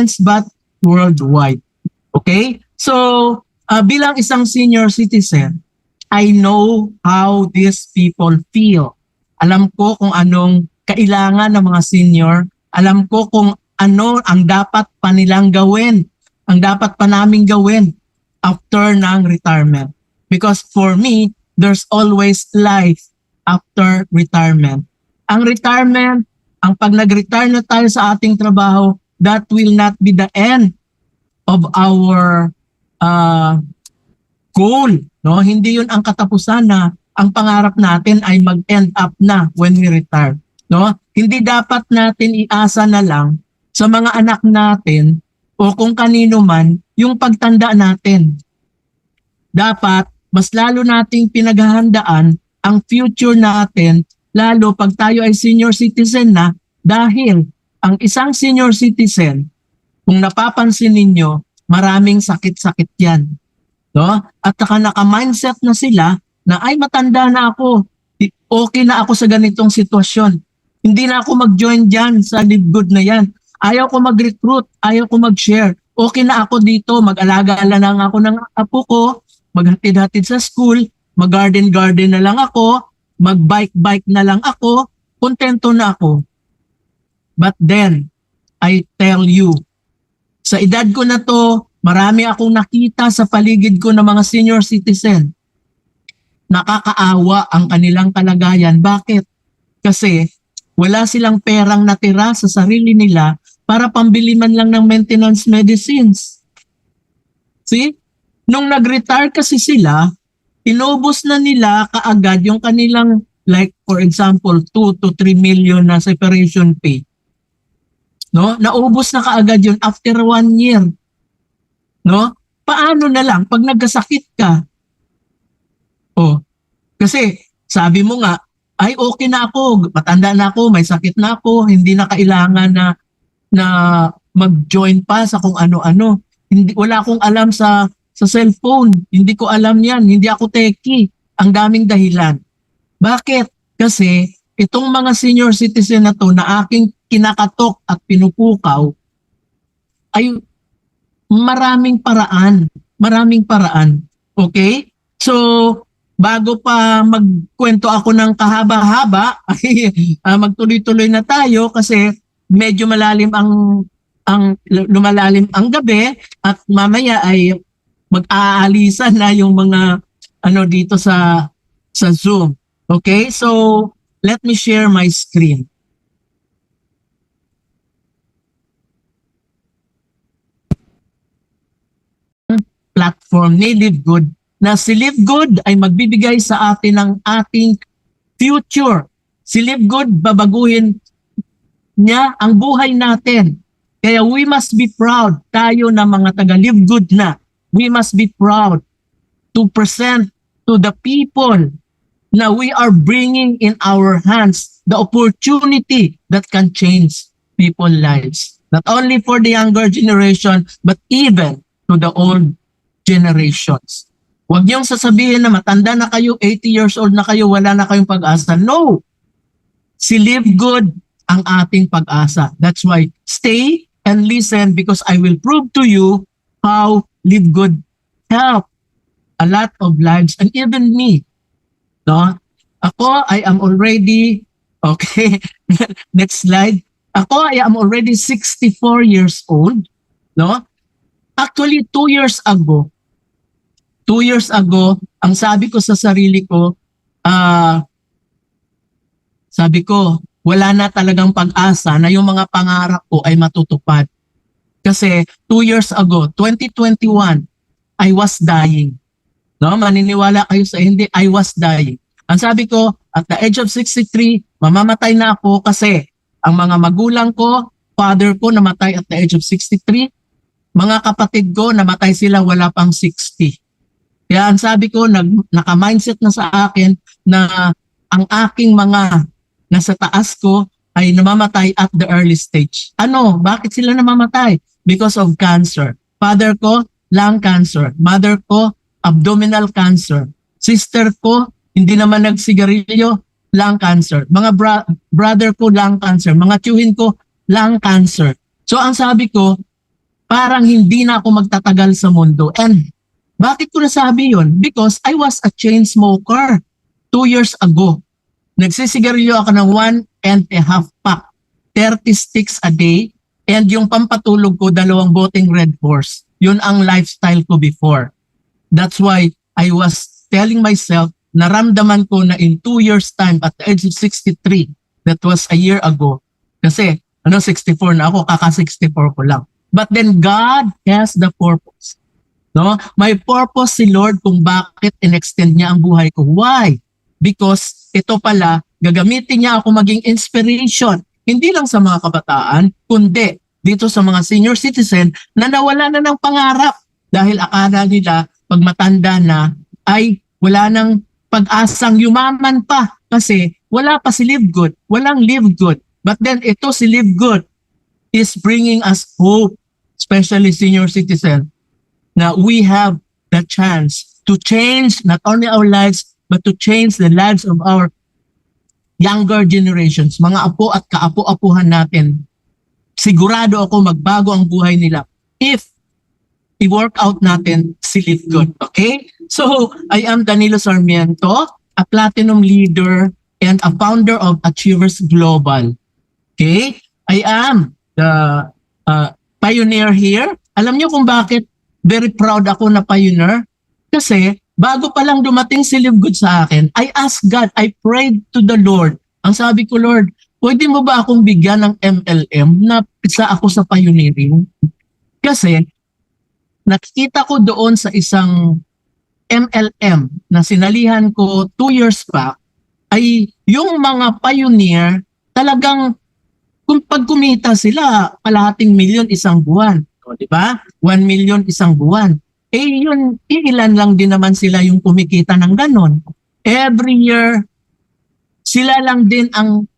Philippines but worldwide. Okay? So, bilang isang senior citizen, I know how these people feel. Alam ko kung anong kailangan ng mga senior. Alam ko kung ano ang dapat pa nilang gawin. Ang dapat pa naming gawin after ng retirement. Because for me, there's always life after retirement. Ang retirement, ang pag nag-retire na tayo sa ating trabaho, that will not be the end of our goal. No? Hindi yun ang katapusan na ang pangarap natin ay mag-end up na when we retire. No? Hindi dapat natin iasa na lang sa mga anak natin o kung kanino man yung pagtanda natin. Dapat mas lalo nating pinaghahandaan ang future natin, lalo pag tayo ay senior citizen na, dahil ang isang senior citizen, kung napapansin ninyo, maraming sakit-sakit yan. No? At saka naka-mindset na sila na ay matanda na ako, okay na ako sa ganitong sitwasyon. Hindi na ako mag-join dyan sa Live Good na yan. Ayaw ko mag-recruit, ayaw ko mag-share. Okay na ako dito, mag-alaga lang ako ng apo ko, maghatid-hatid sa school, mag-garden-garden na lang ako, mag-bike-bike na lang ako, kontento na ako. But then, I tell you, sa edad ko na to, marami akong nakita sa paligid ko ng mga senior citizen. Nakakaawa ang kanilang kalagayan. Bakit? Kasi wala silang perang natira sa sarili nila para pambili man lang ng maintenance medicines. See? Nung nag-retire kasi sila, inubos na nila kaagad yung kanilang, like for example, 2 to 3 million na separation pay. No? Naubos na kaagad yun after 1 year. No? Paano na lang pag nagkasakit ka? Oh, kasi sabi mo nga, ay okay na ako, matanda na ako, may sakit na ako, hindi na kailangan na mag-join pa sa kung ano-ano. Hindi, wala akong alam sa cellphone, hindi ko alam yan, hindi ako techie. Ang daming dahilan. Bakit? Kasi itong mga senior citizen na to na aking kinakatok at pinupukaw ay maraming paraan. Maraming paraan. Okay? So, bago pa magkwento ako ng kahaba-haba, ay magtuloy-tuloy na tayo kasi medyo lumalalim ang gabi at mamaya ay mag-aalisan na yung mga dito sa Zoom. Okay? So, let me share my screen. Platform ni Live Good na si Live Good ay magbibigay sa atin ng ating future. Si Live Good, babaguhin niya ang buhay natin. Kaya we must be proud, tayo na mga taga Live Good na. We must be proud to present to the people na we are bringing in our hands the opportunity that can change people's lives. Not only for the younger generation, but even to the old generations. Huwag niyong sasabihin na matanda na kayo, 80 years old na kayo, wala na kayong pag-asa. No! Si Live Good ang ating pag-asa. That's why stay and listen because I will prove to you how Live Good help a lot of lives and even me. No? Ako, I am already, okay, next slide. Ako, I am already 64 years old. No? Actually, 2 years ago, ang sabi ko sa sarili ko, sabi ko, wala na talagang pag-asa na yung mga pangarap ko ay matutupad. Kasi 2 years ago, 2021, I was dying. No, maniniwala kayo sa hindi, I was dying. Ang sabi ko, at the age of 63, mamamatay na ako kasi ang mga magulang ko, father ko namatay at the age of 63, mga kapatid ko namatay sila wala pang 60. Kaya ang sabi ko, naka-mindset na sa akin na ang aking mga nasa taas ko ay namamatay at the early stage. Ano? Bakit sila namamatay? Because of cancer. Father ko, lung cancer. Mother ko, abdominal cancer. Sister ko, hindi naman nagsigarilyo, lung cancer. Mga brother ko, lung cancer. Mga tiyuhin ko, lung cancer. So ang sabi ko, parang hindi na ako magtatagal sa mundo. And bakit ko nasabi yun? Because I was a chain smoker 2 years ago. Nagsisigarilyo ako ng 1.5 pack, 30 sticks a day, and yung pampatulog ko, 2 boteng Red Horse. Yun ang lifestyle ko before. That's why I was telling myself, naramdaman ko na in 2 years time, at the age of 63, that was a year ago, kasi 64 na ako, kaka-64 ko lang. But then God has the purpose. No? May purpose si Lord kung bakit in-extend niya ang buhay ko. Why? Because ito pala, gagamitin niya ako maging inspiration, hindi lang sa mga kabataan, kundi dito sa mga senior citizen na nawala na ng pangarap dahil akala nila pag matanda na ay wala nang pag-asang yumaman pa kasi wala pa si Live Good, walang Live Good. But then ito si Live Good is bringing us hope, especially senior citizen, na we have the chance to change not only our lives but to change the lives of our younger generations, mga apo at kaapo-apuhan natin. Sigurado ako magbago ang buhay nila if i-work out natin si Live Good. Okay? So, I am Danilo Sarmiento, a platinum leader and a founder of Achievers Global. Okay? I am the pioneer here. Alam niyo kung bakit very proud ako na pioneer? Kasi bago pa lang dumating si Live Good sa akin, I asked God, I prayed to the Lord. Ang sabi ko, Lord, pwede mo ba akong bigyan ng MLM na isa ako sa pioneering? Kasi nakikita ko doon sa isang MLM na sinalihan ko 2 years back, ay yung mga pioneer talagang kung pag kumita sila, kalahating milyon isang buwan. O, di ba? 1 million isang buwan. Eh yun, ilan lang din naman sila yung kumikita ng ganon. Every year, sila lang din ang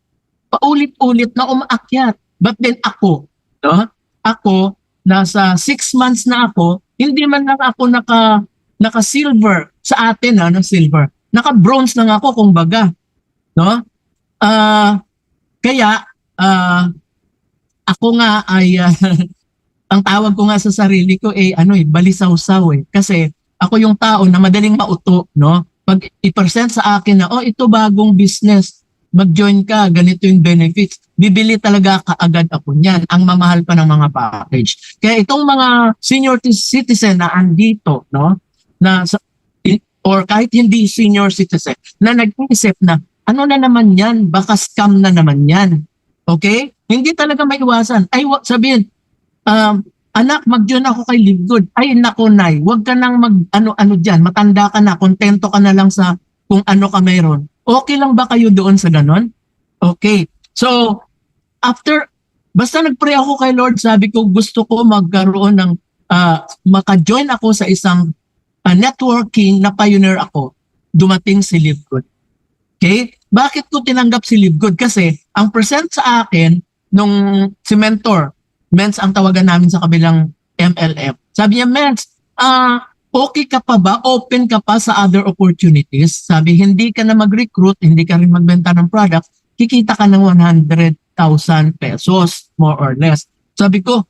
paulit-ulit na umaakyat. But then ako, no? Ako, nasa 6 months na ako, hindi man lang ako naka-silver sa atin, silver. Naka-bronze lang ako, kumbaga. No? Kaya, ako nga ay... ang tawag ko nga sa sarili ko balisaw-saw kasi ako yung tao na madaling mauto, no? Pag i-present sa akin na ito bagong business, mag-join ka, ganito yung benefits, bibili talaga kaagad ako niyan, ang mamahal pa ng mga package. Kaya itong mga senior citizen na andito, no? Or kahit hindi senior citizen na nag-iisip na ano na naman yan, baka scam na naman yan. Okay? Hindi talaga maiwasan. Sabihin, anak, mag-join ako kay Live Good. Ay, nako, Nay, huwag ka nang mag-ano-ano dyan. Matanda ka na, kontento ka na lang sa kung ano ka mayroon. Okay lang ba kayo doon sa ganon? Okay. So, basta nag-pray ako kay Lord, sabi ko, gusto ko magkaroon ng, maka-join ako sa isang networking na pioneer ako. Dumating si Live Good. Okay? Bakit ko tinanggap si Live Good? Kasi, ang present sa akin, nung si mentor, Mens ang tawagan namin sa kabilang MLM. Sabi niya, Mens, okay ka pa ba? Open ka pa sa other opportunities? Sabi, hindi ka na mag-recruit, hindi ka rin magbenta ng product, kikita ka ng 100,000 pesos, more or less. Sabi ko,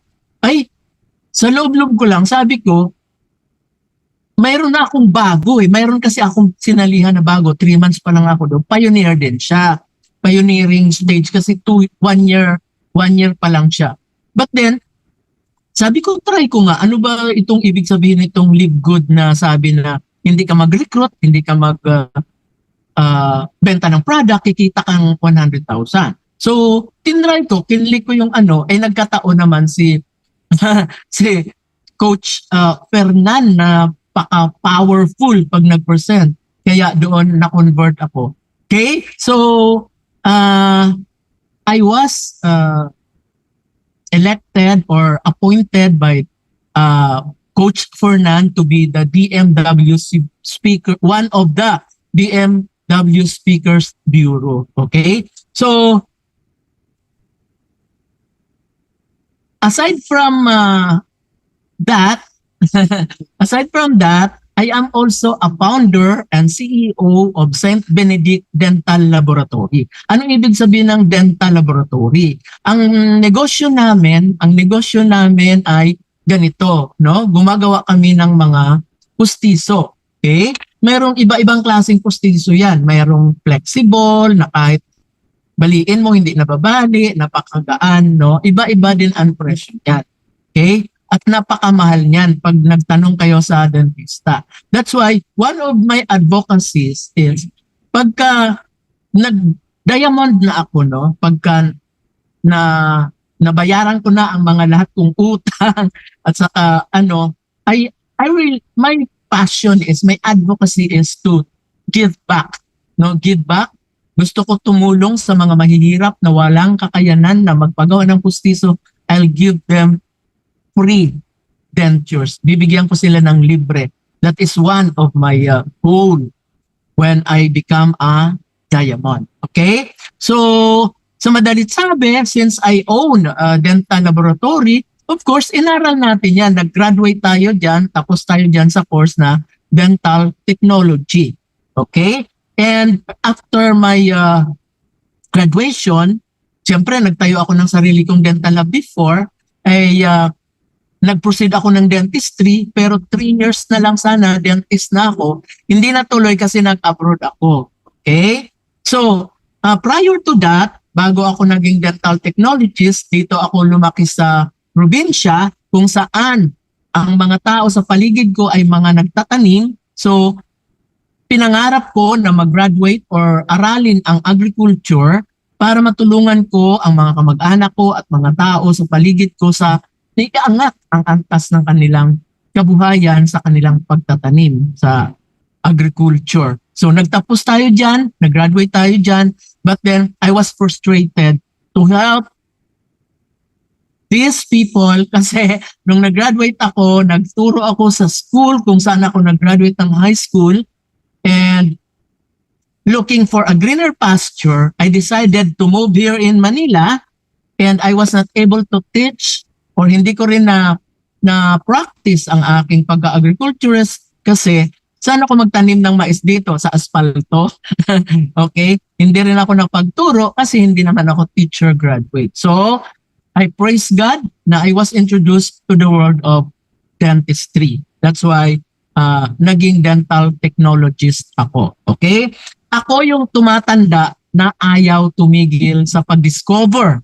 sa loob-loob ko lang, sabi ko, mayroon na akong bago Mayroon kasi akong sinalihan na bago. 3 months pa lang ako doon. Pioneer din siya. Pioneering stage kasi 1 year pa lang siya. But then, sabi ko, try ko nga, ano ba itong ibig sabihin nitong Live Good na sabi na hindi ka mag-recruit, hindi ka benta ng product, kikita kang 100,000. So, tinry ko, kinlik ko yung nagkataon naman si Coach Fernan na powerful pag nag-present. Kaya doon na-convert ako. Okay? So, I was... elected or appointed by Coach Fernan to be the DMW speaker, one of the DMW Speakers Bureau. Okay? So, aside from that, I am also a founder and CEO of St. Benedict Dental Laboratory. Anong ibig sabihin ng dental laboratory? Ang negosyo namin ay ganito, no? Gumagawa kami ng mga pustiso. Okay? Merong iba-ibang klaseng pustiso yan. Merong flexible na kahit baliin mo hindi nababali, napakagaan, no? Iba-iba din ang presyo yan. Okay? At napakamahal niyan pag nagtanong kayo sa dentista. That's why one of my advocacies is pagka nag-diamond na ako, no? Pagka na nabayaran ko na ang mga lahat kong utang at saka I will, my passion is, my advocacy is to give back. No, give back. Gusto ko tumulong sa mga mahihirap na walang kakayanan na magpagawa ng pustiso. I'll give them free dentures. Bibigyan ko sila ng libre. That is one of my goal when I become a diamond. Okay? So, sa madalit sabi, since I own a dental laboratory, of course, inaral natin yan. Nag-graduate tayo dyan, tapos tayo dyan sa course na dental technology. Okay? And after my graduation, siyempre, nagtayo ako ng sarili kong dental lab before, ay nag-proceed ako ng dentistry, pero 3 years na lang sana, dentist na ako. Hindi natuloy kasi nag-abroad ako. Okay? So, prior to that, bago ako naging dental technologist, dito ako lumaki sa probinsya kung saan ang mga tao sa paligid ko ay mga nagtatanim. So, pinangarap ko na mag-graduate or aralin ang agriculture para matulungan ko ang mga kamag-anak ko at mga tao sa paligid ko sa naiangat ang antas ng kanilang kabuhayan sa kanilang pagtatanim sa agriculture. So nagtapos tayo dyan, nag-graduate tayo dyan, but then I was frustrated to help these people kasi nung nag-graduate ako, nagturo ako sa school kung saan ako nag-graduate ng high school, and looking for a greener pasture, I decided to move here in Manila, and I was not able to teach or hindi ko rin na practice ang aking pag-agriculturist kasi saan ako magtanim ng mais dito sa asfalto. Okay? Hindi rin ako napagturo kasi hindi naman ako teacher graduate. So, I praise God na I was introduced to the world of dentistry. That's why naging dental technologist ako. Okay? Ako yung tumatanda na ayaw tumigil sa pag-discover.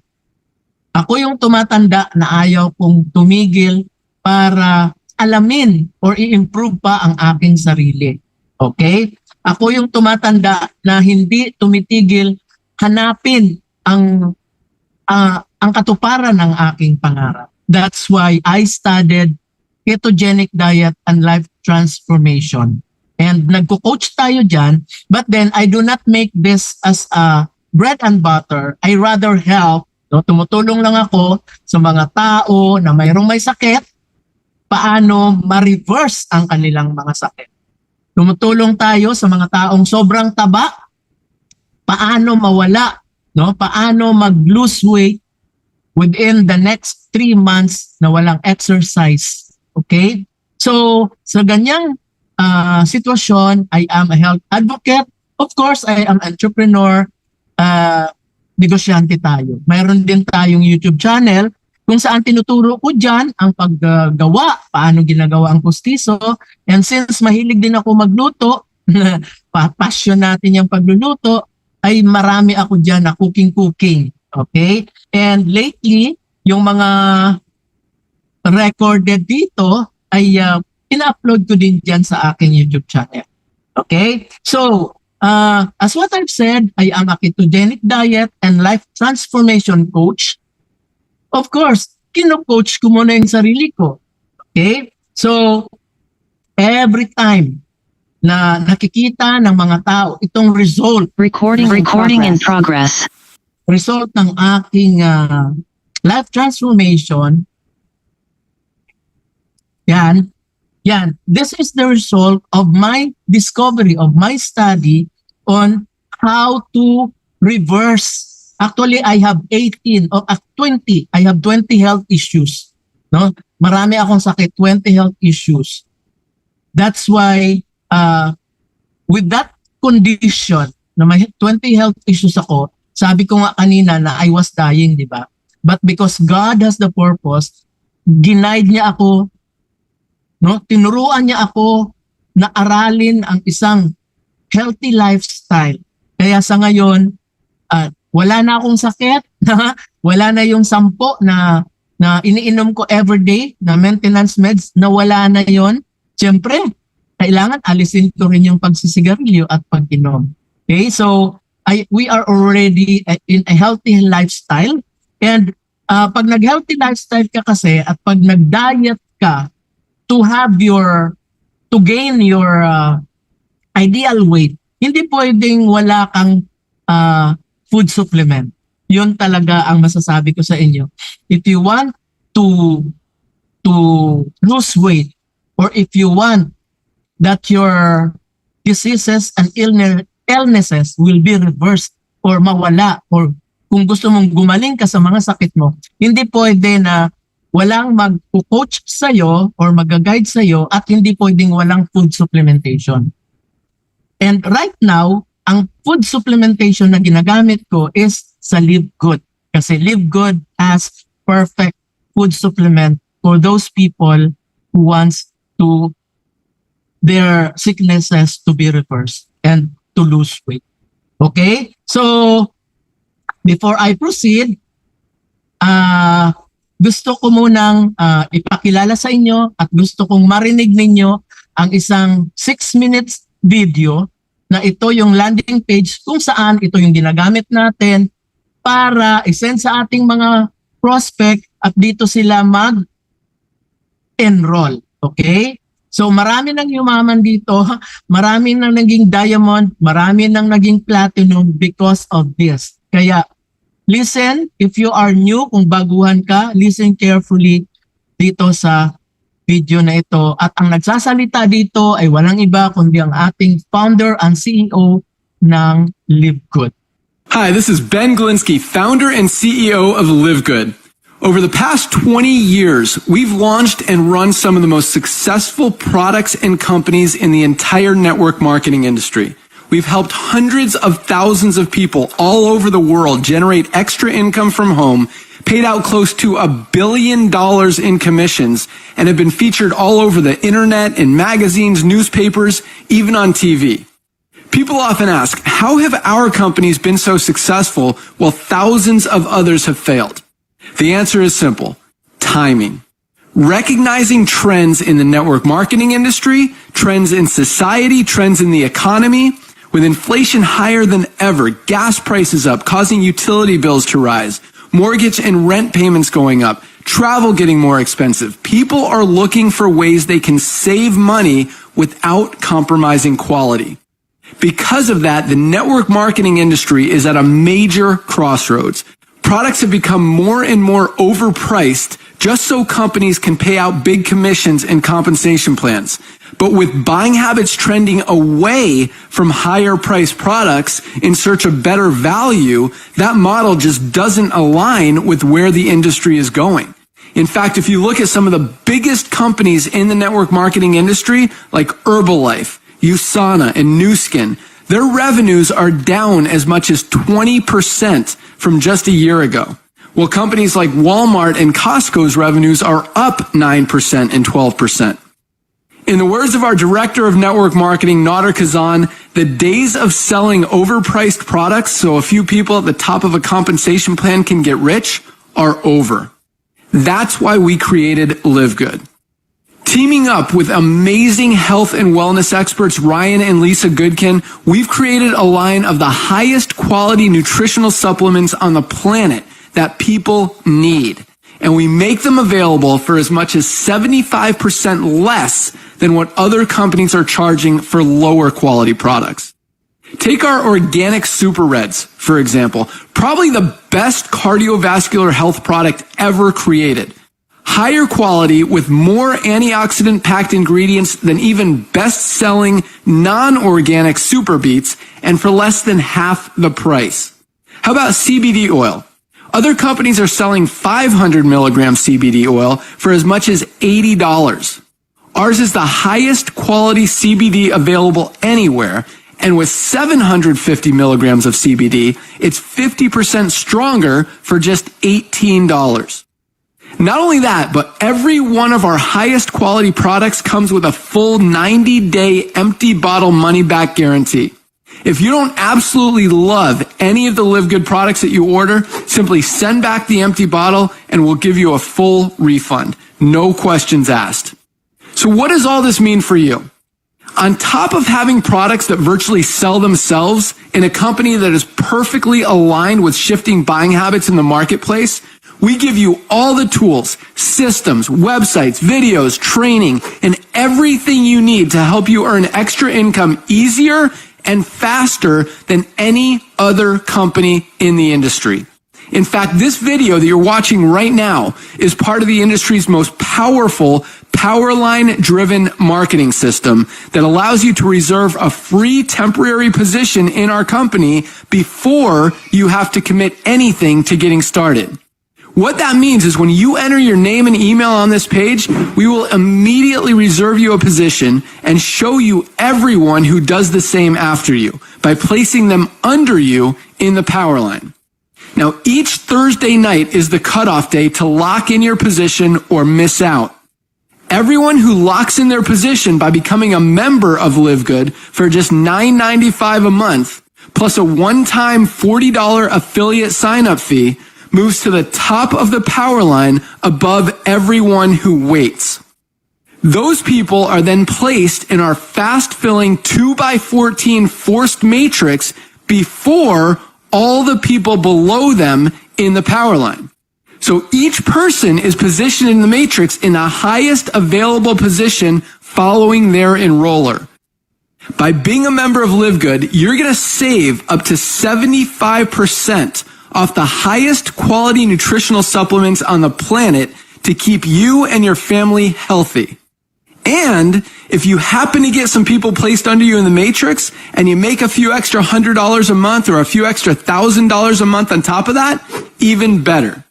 Ako yung tumatanda na ayaw kong tumigil para alamin or i-improve pa ang aking sarili. Okay? Ako yung tumatanda na hindi tumitigil hanapin ang katuparan ng aking pangarap. That's why I studied ketogenic diet and life transformation. And nagko-coach tayo dyan, but then I do not make this as a bread and butter. I rather help. No, tumutulong lang ako sa mga tao na mayroong may sakit, paano ma-reverse ang kanilang mga sakit. Tumutulong tayo sa mga taong sobrang taba, paano mawala, no? Paano mag-lose weight within the next 3 months na walang exercise. Okay? So, sa ganyang sitwasyon, I am a health advocate. Of course, I am entrepreneur. Negosyante tayo. Mayroon din tayong YouTube channel kung saan tinuturo ko dyan ang paggawa, paano ginagawa ang pustiso. And since mahilig din ako magluto, passion natin yung pagluluto, ay marami ako dyan na cooking. Okay? And lately, yung mga recorded dito ay ina-upload ko din dyan sa aking YouTube channel. Okay? So, as what I've said, I am a ketogenic diet and life transformation coach. Of course, kino-coach ko muna yung sarili ko. Okay? So, every time na nakikita ng mga tao itong result, Recording in progress. result ng aking life transformation, yan. This is the result of my discovery, of my study on how to reverse. Actually, I have 20. I have 20 health issues. No? Marami akong sakit, 20 health issues. That's why, with that condition, na may 20 health issues ako, sabi ko nga kanina na I was dying, di ba? But because God has the purpose, ginaid niya ako, no? Tinuruan niya ako na aralin ang isang healthy lifestyle. Kaya sa ngayon, wala na akong sakit, wala na yung 10 na iniinom ko everyday na maintenance meds, na wala na yon. Siyempre, kailangan alisin ko rin yung pagsisigarilyo at pag-inom. Okay, so we are already in a healthy lifestyle, and pag nag-healthy lifestyle ka kasi at pag nag-diet ka to gain your ideal weight, hindi pwedeng wala kang food supplement. Yun talaga ang masasabi ko sa inyo. If you want to lose weight, or if you want that your diseases and illnesses will be reversed or mawala, or kung gusto mong gumaling ka sa mga sakit mo, hindi pwede na walang mag-coach sa'yo or mag-guide sa'yo at hindi pwedeng walang food supplementation. And right now, ang food supplementation na ginagamit ko is sa Live Good. Kasi Live Good has perfect food supplement for those people who wants to their sicknesses to be reversed and to lose weight. Okay? So, before I proceed, gusto ko munang ipakilala sa inyo at gusto kong marinig ninyo ang isang 6 minutes video na ito yung landing page kung saan ito yung ginagamit natin para isend sa ating mga prospect at dito sila mag-enroll. Okay? So marami nang yumaman dito, marami nang naging diamond, marami nang naging platinum because of this. Kaya listen, if you are new, kung baguhan ka, listen carefully dito sa video na ito. At ang nagsasalita dito ay walang iba kundi ang ating founder and CEO ng Live Good. Hi, this is Ben Glinsky, founder and CEO of Live Good. Over the past 20 years, we've launched and run some of the most successful products and companies in the entire network marketing industry. We've helped hundreds of thousands of people all over the world generate extra income from home, paid out close to $1 billion in commissions, and have been featured all over the internet, in magazines, newspapers, even on TV. People often ask, how have our companies been so successful while thousands of others have failed? The answer is simple: timing. Recognizing trends in the network marketing industry, trends in society, trends in the economy. With inflation higher than ever, gas prices up, causing utility bills to rise, mortgage and rent payments going up, travel getting more expensive, people are looking for ways they can save money without compromising quality. Because of that, the network marketing industry is at a major crossroads. Products have become more and more overpriced just so companies can pay out big commissions and compensation plans. But with buying habits trending away from higher priced products in search of better value, that model just doesn't align with where the industry is going. In fact, if you look at some of the biggest companies in the network marketing industry, like Herbalife, USANA, and Nu Skin, their revenues are down as much as 20% from just a year ago. While companies like Walmart and Costco's revenues are up 9% and 12%. In the words of our director of network marketing, Nader Kazan, the days of selling overpriced products so a few people at the top of a compensation plan can get rich are over. That's why we created Live Good. Teaming up with amazing health and wellness experts Ryan and Lisa Goodkin, we've created a line of the highest quality nutritional supplements on the planet that people need. And we make them available for as much as 75% less than what other companies are charging for lower quality products. Take our organic Super Reds, for example, probably the best cardiovascular health product ever created. Higher quality with more antioxidant-packed ingredients than even best-selling non-organic Super Beets, and for less than half the price. How about CBD oil? Other companies are selling 500 milligram CBD oil for as much as $80. Ours is the highest quality CBD available anywhere, and with 750 milligrams of CBD, it's 50% stronger for just $18. Not only that, but every one of our highest quality products comes with a full 90-day empty bottle money back guarantee. If you don't absolutely love any of the Live Good products that you order, simply send back the empty bottle and we'll give you a full refund. No questions asked. So what does all this mean for you? On top of having products that virtually sell themselves in a company that is perfectly aligned with shifting buying habits in the marketplace, we give you all the tools, systems, websites, videos, training, and everything you need to help you earn extra income easier and faster than any other company in the industry. In fact, this video that you're watching right now is part of the industry's most powerful Powerline-driven marketing system that allows you to reserve a free temporary position in our company before you have to commit anything to getting started. What that means is when you enter your name and email on this page, we will immediately reserve you a position and show you everyone who does the same after you by placing them under you in the Powerline. Now, each Thursday night is the cutoff day to lock in your position or miss out. Everyone who locks in their position by becoming a member of Live Good for just $9.95 a month, plus a one-time $40 affiliate sign-up fee, moves to the top of the Powerline above everyone who waits. Those people are then placed in our fast-filling 2x14 forced matrix before all the people below them in the Powerline. So each person is positioned in the matrix in the highest available position following their enroller. By being a member of Live Good, you're going to save up to 75% off the highest quality nutritional supplements on the planet to keep you and your family healthy. And if you happen to get some people placed under you in the matrix and you make a few extra $100 a month or a few extra $1,000 a month on top of that, even better.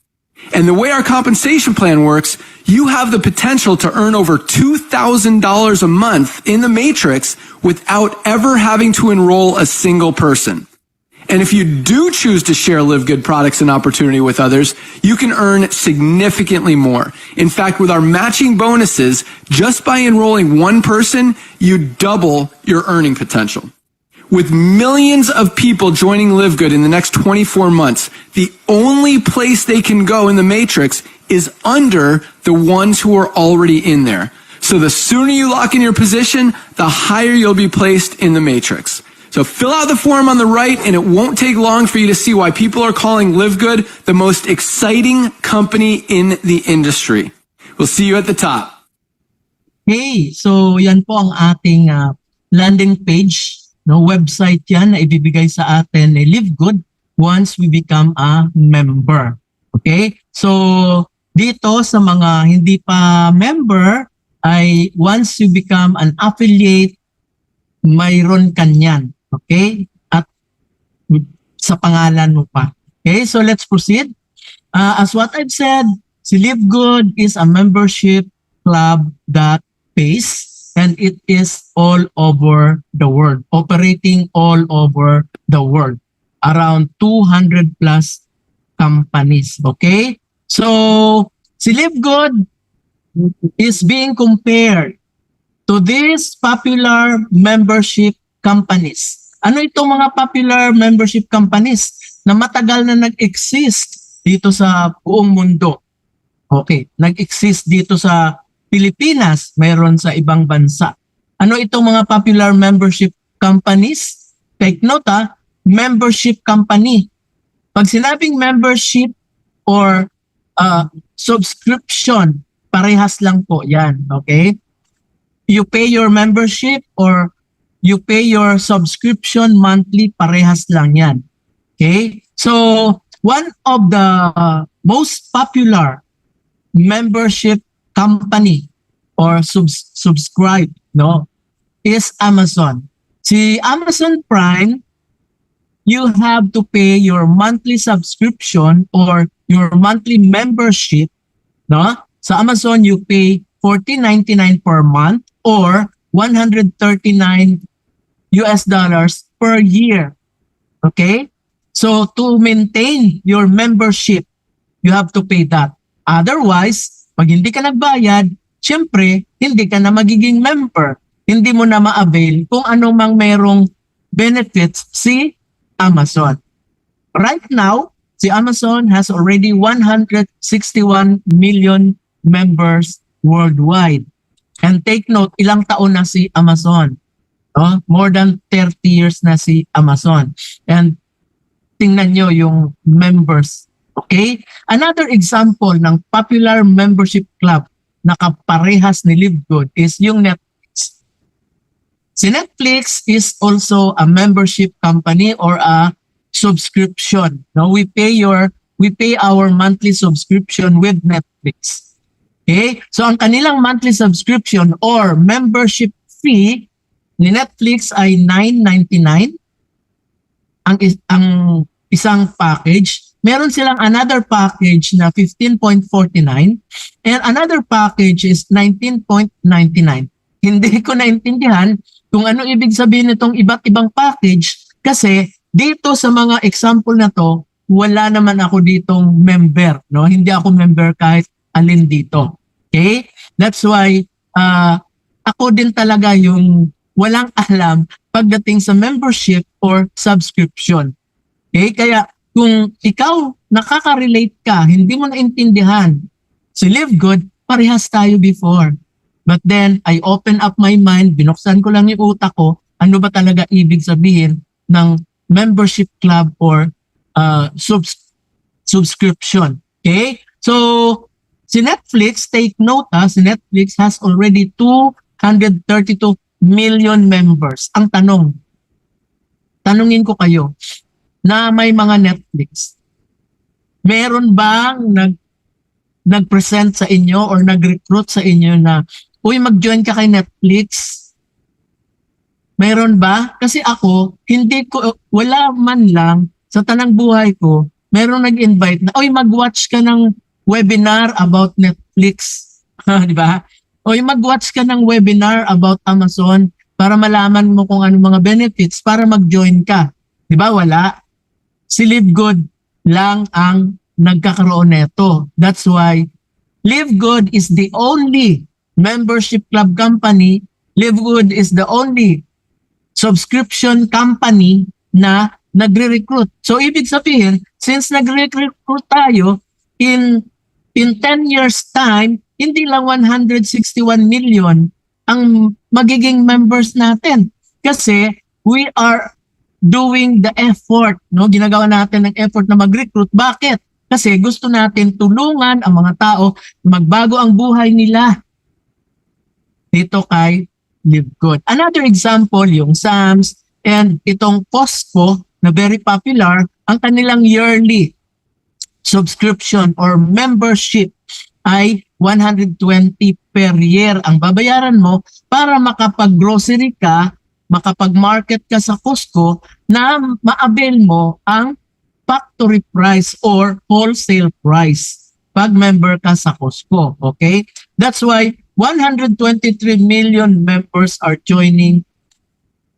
And the way our compensation plan works, you have the potential to earn over $2,000 a month in the matrix without ever having to enroll a single person. And if you do choose to share Live Good products and opportunity with others, you can earn significantly more. In fact, with our matching bonuses, just by enrolling one person, you double your earning potential. With millions of people joining Live Good in the next 24 months, the only place they can go in the matrix is under the ones who are already in there. So the sooner you lock in your position, the higher you'll be placed in the matrix. So fill out the form on the right, and it won't take long for you to see why people are calling Live Good the most exciting company in the industry. We'll see you at the top. Okay, so yan po ang ating landing page. No, website yan na ibibigay sa atin ni Live Good once we become a member. Okay? So, dito sa mga hindi pa member, ay once you become an affiliate, mayroon kanyan. Okay? At sa pangalan mo pa. Okay? So, let's proceed. As what I've said, si Live Good is a membership club that pays. And it is all over the world, operating all over the world, around 200 plus companies. Okay? So, si Live Good is being compared to these popular membership companies. Ano itong mga popular membership companies na matagal na nag-exist dito sa buong mundo? Okay, nag-exist dito sa Pilipinas, mayroon sa ibang bansa. Ano itong mga popular membership companies? Take note membership company. Pag sinabing membership or subscription, parehas lang po yan. Okay? You pay your membership or you pay your subscription monthly, parehas lang yan. Okay? So, one of the most popular membership company or subscribe is Amazon. Si Amazon Prime, you have to pay your monthly subscription or your monthly membership. Sa Amazon, you pay $14.99 per month or $139 per year. Okay? So to maintain your membership, you have to pay that. Otherwise, pag hindi ka nagbayad, syempre, hindi ka na magiging member. Hindi mo na ma-avail kung ano mang merong benefits si Amazon. Right now, si Amazon has already 161 million members worldwide. And take note, ilang taon na si Amazon? More than 30 years na si Amazon. And tingnan nyo yung members. Okay? Another example ng popular membership club na kaparehas ni LiveGood is yung Netflix. Si Netflix is also a membership company or a subscription. No, we pay our monthly subscription with Netflix. Okay? So ang kanilang monthly subscription or membership fee ni Netflix ay $9.99 ang isang package. Meron silang another package na $15.49 and another package is $19.99. Hindi ko naintindihan kung ano ibig sabihin nitong iba't ibang package kasi dito sa mga example na to, wala naman ako ditong member, no? Hindi ako member kahit alin dito. Okay? That's why ako din talaga yung walang alam pagdating sa membership or subscription. Okay? Kaya kung ikaw nakaka-relate ka, hindi mo naintindihan si LiveGood, parehas tayo before. But then, I open up my mind, binuksan ko lang yung utak ko, ano ba talaga ibig sabihin ng membership club or subscription. Okay? So, si Netflix, take note si Netflix has already 232 million members. Ang tanungin ko kayo, na may mga Netflix, meron bang nag-present sa inyo or nag-recruit sa inyo na, uy, mag-join ka kay Netflix? Meron ba? Kasi ako, wala man lang sa tanang buhay ko, meron nag-invite na, uy, mag-watch ka ng webinar about Netflix. Di ba? Uy, mag-watch ka ng webinar about Amazon para malaman mo kung ano mga benefits para mag-join ka. Di ba? Wala. Si LiveGood lang ang nagkakaroon nito. That's why LiveGood is the only membership club company. LiveGood is the only subscription company na nagre-recruit. So ibig sabihin, since nagre-recruit tayo, in 10 years time, hindi lang 161 million ang magiging members natin. Kasi we are doing the effort, no? Ginagawa natin ng effort na mag-recruit. Bakit? Kasi gusto natin tulungan ang mga tao magbago ang buhay nila dito kay LiveGood. Another example, yung Sam's and itong Costco na very popular, ang kanilang yearly subscription or membership ay 120 per year ang babayaran mo para makapag-grocery ka, makapag-market ka sa Costco na ma-avail mo ang factory price or wholesale price pag member ka sa Costco. Okay? That's why 123 million members are joining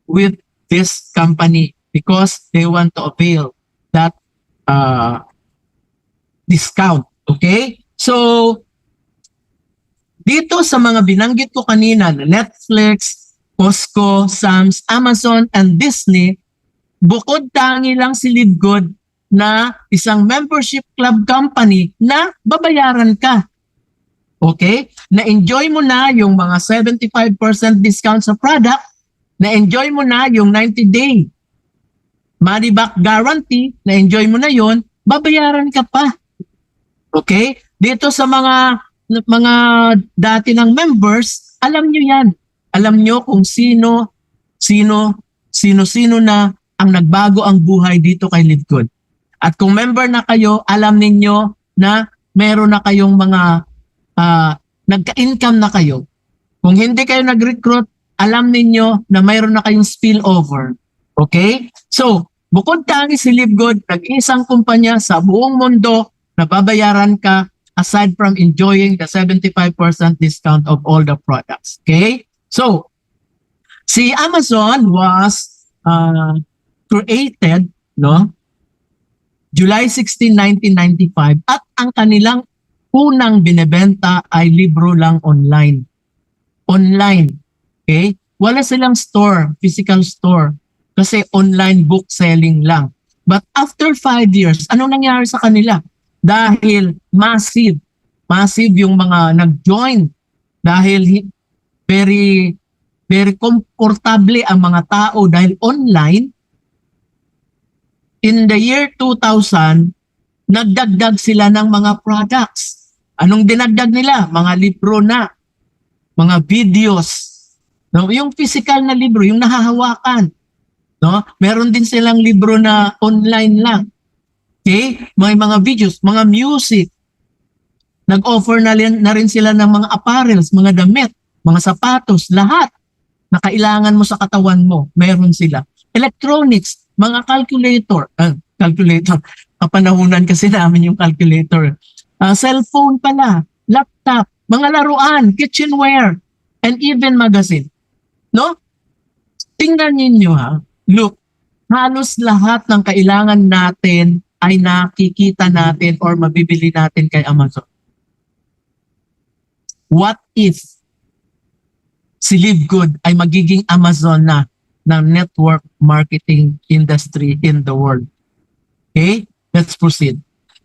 with this company because they want to avail that discount. Okay? So, dito sa mga binanggit ko kanina na Netflix, Costco, Sam's, Amazon, and Disney, bukod tangi lang si LiveGood na isang membership club company na babayaran ka. Okay? Na-enjoy mo na yung mga 75% discount sa product, na-enjoy mo na yung 90-day money back guarantee, na-enjoy mo na yon, babayaran ka pa. Okay? Dito sa mga dati ng members, alam nyo yan. Alam nyo kung sino na ang nagbago ang buhay dito kay LiveGood. At kung member na kayo, alam ninyo na meron na kayong mga nagka-income na kayo. Kung hindi kayo nag-recruit, alam ninyo na mayroon na kayong spillover. Okay? So, bukod tangi si LiveGood, nag-isang kumpanya sa buong mundo na babayaran ka aside from enjoying the 75% discount of all the products. Okay? So, si Amazon was created, no? July 16, 1995 at ang kanilang unang binebenta ay libro lang online. Online. Okay? Wala silang store, physical store. Kasi online book selling lang. But after 5 years, anong nangyari sa kanila? Dahil massive yung mga nag-join. Dahil very komportable ang mga tao dahil online. In the year 2000, nagdagdag sila ng mga products. Anong dinagdag nila? Mga libro na, mga videos. No? Yung physical na libro, yung nahahawakan. No? Meron din silang libro na online lang. Okay? May mga videos, mga music. Nag-offer na rin sila ng mga apparels, mga damit, mga sapatos, lahat na kailangan mo sa katawan mo, meron sila. Electronics, mga calculator, kapanahunan kasi namin yung calculator. Cellphone pala, laptop, mga laruan, kitchenware, and even magazine. No? Tingnan ninyo ha, look, halos lahat ng kailangan natin ay nakikita natin or mabibili natin kay Amazon. What if si Livegood ay magiging Amazon na ng network marketing industry in the world? Okay, let's proceed.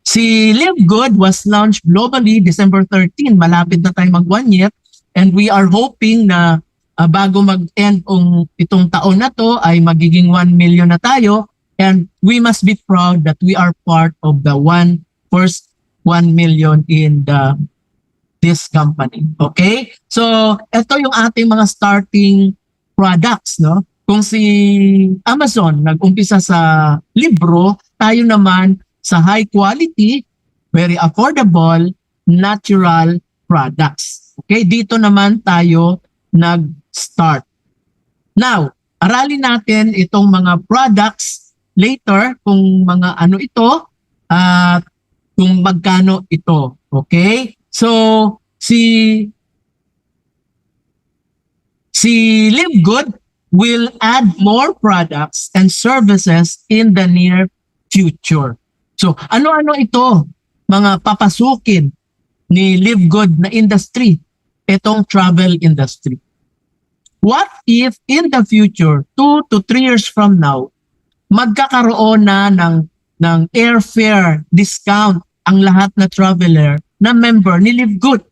Si Livegood was launched globally December 13. Malapit na tayo mag 1 year and we are hoping na bago mag-end itong taon na to ay magiging 1 million na tayo, and we must be proud that we are part of the first 1 million in this company. Okay? So, ito yung ating mga starting products, no? Kung si Amazon nag-umpisa sa libro, tayo naman sa high quality, very affordable, natural products. Okay? Dito naman tayo nag-start. Now, aralin natin itong mga products later kung mga ano ito at kung magkano ito. Okay? So, si Livegood will add more products and services in the near future. So, ano-ano ito? Mga papasukin ni Livegood na industry, itong travel industry. What if in the future, 2 to 3 years from now, magkakaroon na ng airfare discount ang lahat na traveler na member ni Livegood?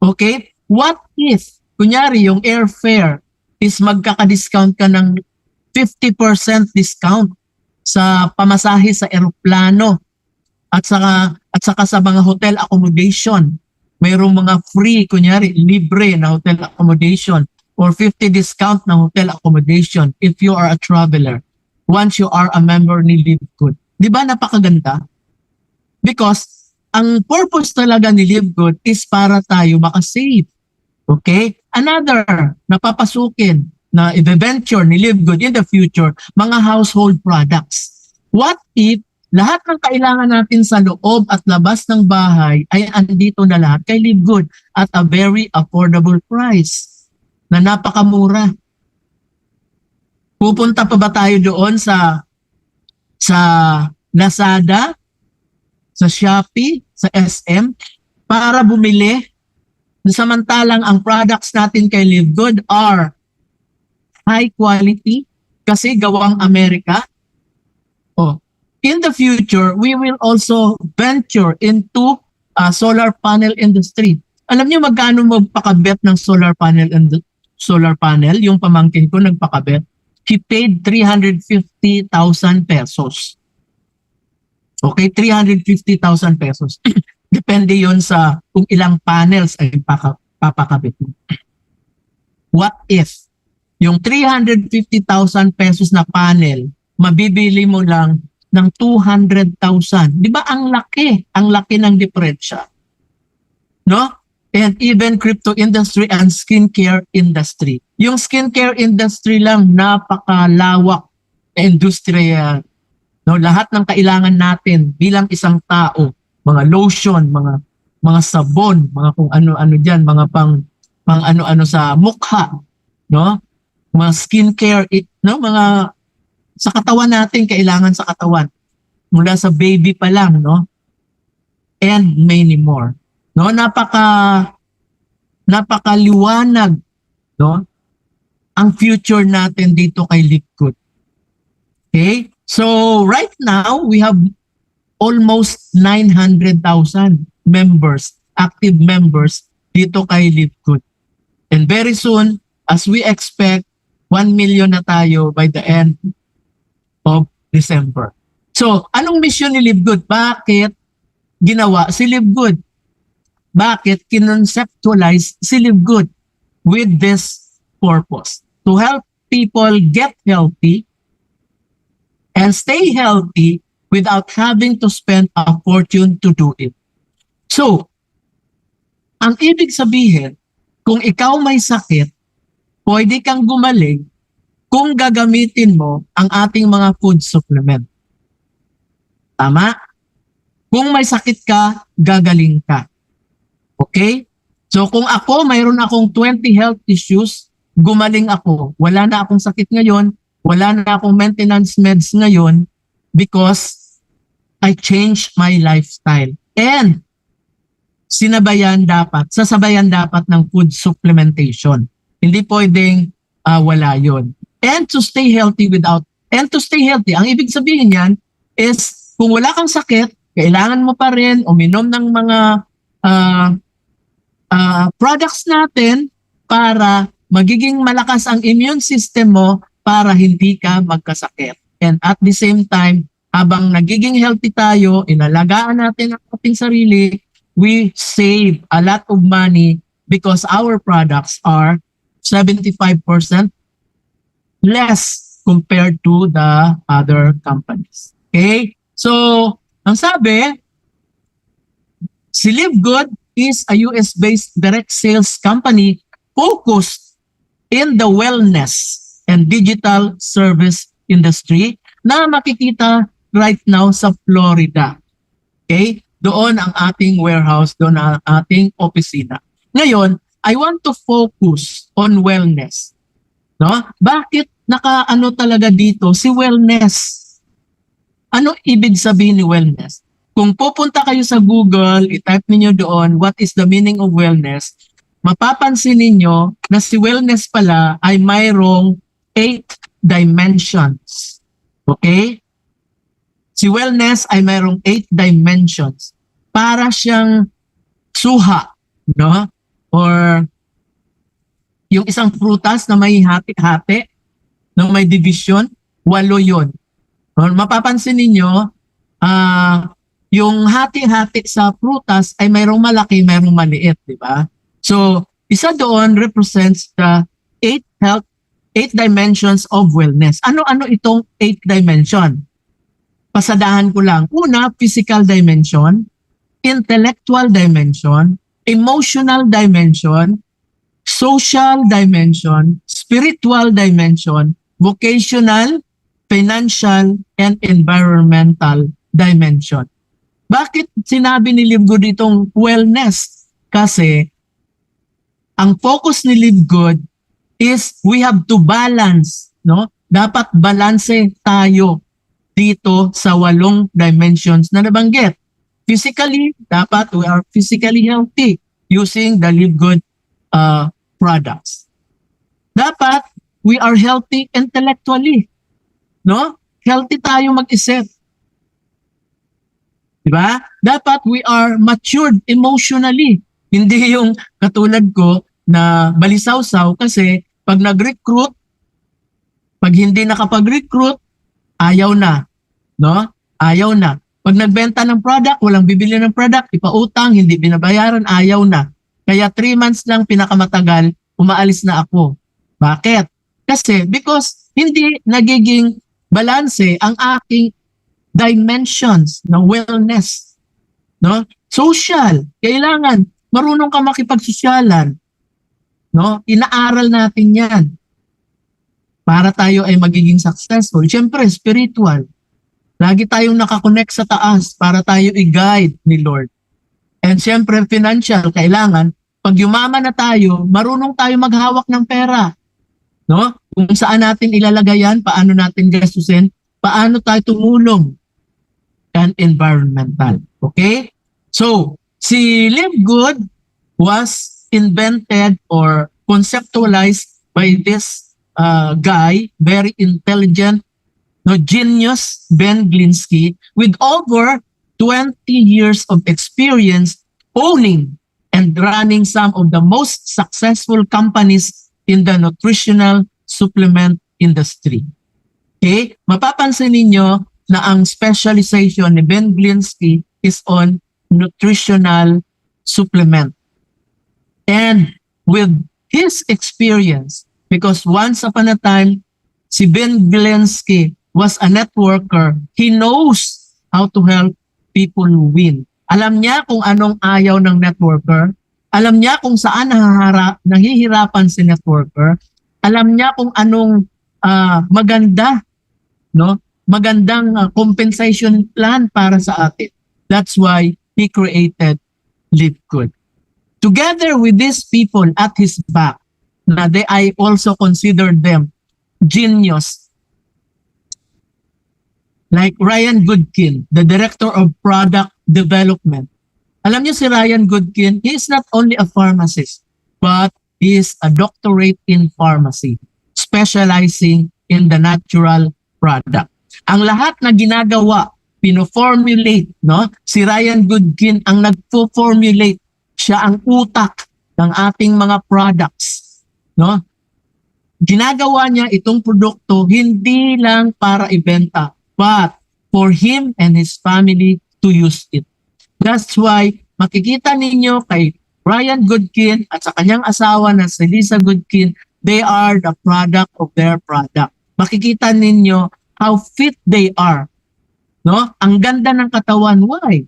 Okay? What if, kunyari yung airfare is magkaka-discount ka ng 50% discount sa pamasahe sa eroplano at saka sa mga hotel accommodation. Mayroong mga free, kunyari, libre na hotel accommodation or 50 discount na hotel accommodation if you are a traveler once you are a member ni Livegood. Di ba napakaganda? Because ang purpose talaga ni Livegood is para tayo makasave. Okay? Another na papasukin na i-venture ni Livegood in the future, mga household products. What if lahat ng kailangan natin sa loob at labas ng bahay ay andito na lahat kay Livegood at a very affordable price na napakamura? Pupunta pa ba tayo doon sa Lazada, sa Shopee, sa SM para bumili? Samantalang ang products natin kay Livegood are high quality kasi gawang Amerika. In the future, we will also venture into solar panel industry. Alam niyo magkano magpakabet ng solar panel? Yung pamangkin ko nagpakabet. He paid 350,000 pesos. Okay, 350,000 pesos. Depende yon sa kung ilang panels ay papakabit mo. What if yung 350,000 pesos na panel, mabibili mo lang ng 200,000. Di ba ang laki ng diferensya. No? And even crypto industry and skincare industry. Yung skincare industry lang napakalawak na industriya. No, lahat ng kailangan natin bilang isang tao, mga lotion, mga sabon, mga kung ano-ano diyan, mga pang ano-ano sa mukha, no? Mga skincare, no, mga sa katawan natin, kailangan sa katawan. Mula sa baby pa lang, no? and many more. No, napakaliwanag, no? Ang future natin dito kay Live Good. Okay? So right now we have almost 900,000 members, active members dito kay Live Good. And very soon, as we expect, 1 million na tayo by the end of December. So, anong mission ni Live Good? Bakit ginawa si Live Good? Bakit kinonceptualize si Live Good with this purpose? To help people get healthy and stay healthy without having to spend a fortune to do it. So, ang ibig sabihin, kung ikaw may sakit, pwede kang gumaling kung gagamitin mo ang ating mga food supplement. Tama? Kung may sakit ka, gagaling ka. Okay? So kung ako, mayroon akong 20 health issues, gumaling ako. Wala na akong sakit ngayon, wala na akong maintenance meds ngayon because I changed my lifestyle. And sasabayan dapat ng food supplementation. Hindi pwedeng wala yon. And to stay healthy, ang ibig sabihin yan is kung wala kang sakit, kailangan mo pa rin uminom ng mga products natin para magiging malakas ang immune system mo para hindi ka magkasakit. And at the same time, habang nagiging healthy tayo, inalagaan natin ang ating sarili, we save a lot of money because our products are 75% less compared to the other companies. Okay? So, ang sabi, si Live Good is a US-based direct sales company focused in the wellness and digital service industry na makikita right now sa Florida. Okay? Doon ang ating warehouse, doon ang ating opisina. Ngayon, I want to focus on wellness. No? Bakit nakaano talaga dito si wellness? Ano ibig sabihin ni wellness? Kung pupunta kayo sa Google, i-type niyo doon, what is the meaning of wellness? Mapapansin niyo na si wellness pala ay mayroong 8 dimensions. Okay? Si wellness ay mayroong 8 dimensions. Para siyang suha, no? Or yung isang prutas na may hati-hati, na may division, 8 yun. Or mapapansin ninyo, yung hati-hati sa prutas ay mayroong malaki, mayroong maliit, di ba? So, isa doon represents the 8 dimensions of wellness. Ano-ano itong 8 dimension? Pasadahan ko lang. Una, physical dimension, intellectual dimension, emotional dimension, social dimension, spiritual dimension, vocational, financial, and environmental dimension. Bakit sinabi ni Live Good itong wellness? Kasi ang focus ni Live Good is we have to balance, no? Dapat balanse tayo dito sa 8 dimensions na nabanggit. Physically, dapat we are physically healthy using the Live Good products. Dapat we are healthy intellectually. No? Healthy tayo mag-isip. Diba? Dapat we are matured emotionally. Hindi yung katulad ko na balisaw-saw kasi pag nag-recruit, pag hindi nakapag-recruit, ayaw na. No? Ayaw na. Pag nagbenta ng product, walang bibili ng product, ipautang, hindi binabayaran, ayaw na. Kaya 3 months lang pinakamatagal, umaalis na ako. Bakit? Kasi because hindi nagiging balanse ang aking dimensions ng wellness. No? Social, kailangan marunong ka makipagsosyalan. No? Inaaral natin 'yan. Para tayo ay magiging successful. Siyempre, spiritual. Lagi tayong nakakonect sa taas para tayo i-guide ni Lord. And siyempre, financial, kailangan, pag yumaman na tayo, marunong tayo maghawak ng pera. No? Kung saan natin ilalagay yan, paano natin gastusin, paano tayo tumulong, and environmental. Okay? So, si Live Good was invented or conceptualized by this guy, very intelligent, no, genius, Ben Glinsky, with over 20 years of experience owning and running some of the most successful companies in the nutritional supplement industry. Okay? Mapapansin ninyo na ang specialization ni Ben Glinsky is on nutritional supplement. And with his experience, because once upon a time, si Ben Glinsky was a networker, he knows how to help people win. Alam niya kung anong ayaw ng networker. Alam niya kung saan nahihirapan si networker. Alam niya kung anong magandang compensation plan para sa atin. That's why he created Live Good. Together with these people at his back, I also consider them genius. Like Ryan Goodkin, the Director of Product Development. Alam niyo si Ryan Goodkin, he is not only a pharmacist, but he is a doctorate in pharmacy, specializing in the natural product. Ang lahat na ginagawa, pino-formulate, no? Si Ryan Goodkin ang nagpo-formulate. Siya ang utak ng ating mga products, no? Ginagawa niya itong produkto hindi lang para ibenta, but for him and his family to use it. That's why makikita ninyo kay Ryan Goodkin at sa kanyang asawa na si Lisa Goodkin, they are the product of their product. Makikita ninyo how fit they are. No? Ang ganda ng katawan. Why?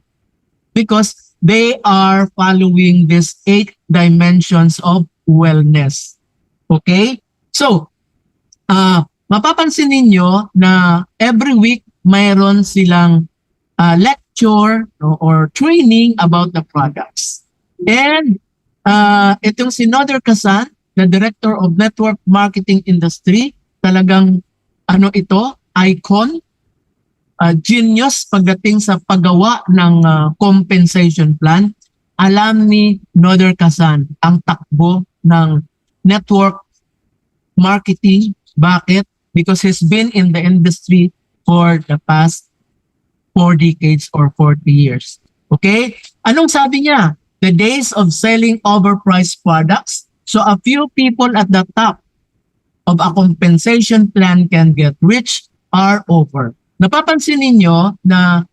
Because they are following these 8 dimensions of wellness. Okay? So, mapapansin ninyo na every week mayroon silang lecture or training about the products. And itong si Noder Kazan, the Director of Network Marketing Industry, talagang icon, genius pagdating sa paggawa ng compensation plan. Alam ni Noder Kazan ang takbo ng network marketing. Bakit? Because he's been in the industry for the past 4 decades or 40 years. Okay? Anong sabi niya? The days of selling overpriced products. So a few people at the top of a compensation plan can get rich are over. Napapansin ninyo na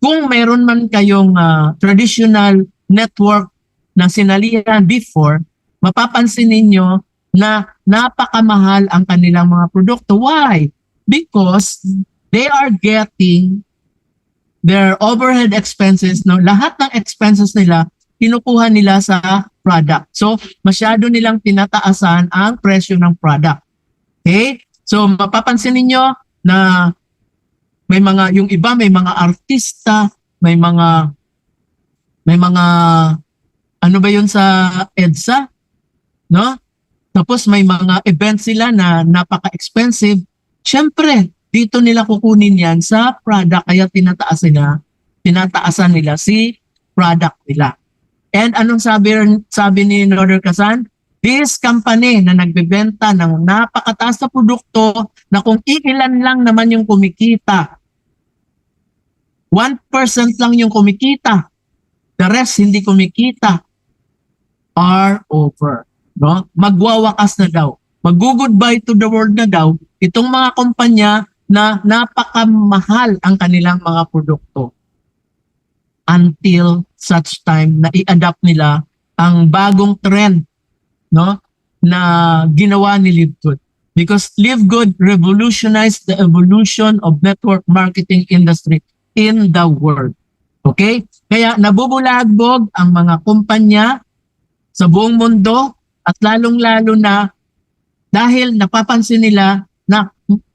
kung mayroon man kayong traditional network na sinalihan before, mapapansin ninyo na napakamahal ang kanilang mga produkto. Why? Because they are getting their overhead expenses, lahat ng expenses nila, kinukuha nila sa product. So, masyado nilang tinataasan ang presyo ng product. Okay? So, mapapansin ninyo na yung iba may mga artista, may mga ano ba yun sa EDSA, no? Tapos may mga events sila na napaka-expensive. Siyempre, dito nila kukunin yan sa product, kaya tinataasan nila si product nila. And anong sabi ni Noder Kazan? This company na nagbebenta ng napakataas na produkto na kung iilan lang naman yung kumikita, 1% lang yung kumikita, the rest hindi kumikita, are over. No? Magwawakas na daw. Mag-goodbye to the world na daw itong mga kumpanya na napakamahal ang kanilang mga produkto until such time na i-adapt nila ang bagong trend, no, na ginawa ni Live Good. Because Live Good revolutionized the evolution of network marketing industry in the world. Okay? Kaya nabubulagbog ang mga kumpanya sa buong mundo at lalong-lalo na dahil napapansin nila na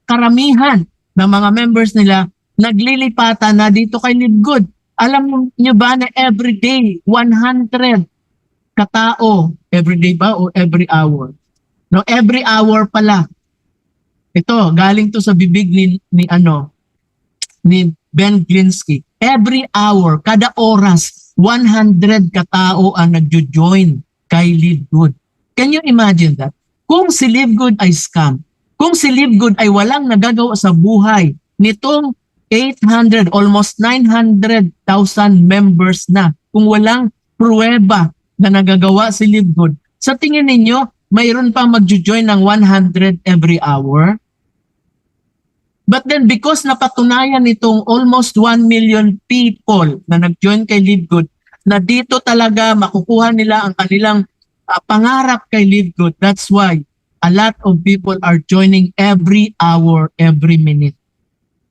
karamihan ng mga members nila naglilipatan na dito kay Live Good. Alam niyo ba na everyday 100 katao, everyday ba o every hour? No, every hour pala. Ito, galing to sa bibig ni Ben Glinsky. Every hour, kada oras, 100 katao ang nagjo-join kay Live Good. Can you imagine that? Kung si Live Good ay scam, kung si Live Good ay walang nagagawa sa buhay nitong 800, almost 900,000 members na, kung walang pruweba na nagagawa si Live Good, sa tingin ninyo, mayroon pa magjo-join ng 100 every hour? But then because napatunayan nitong almost 1 million people na nag-join kay Live Good, na dito talaga makukuha nila ang kanilang pangarap kay Live Good, that's why a lot of people are joining every hour, every minute.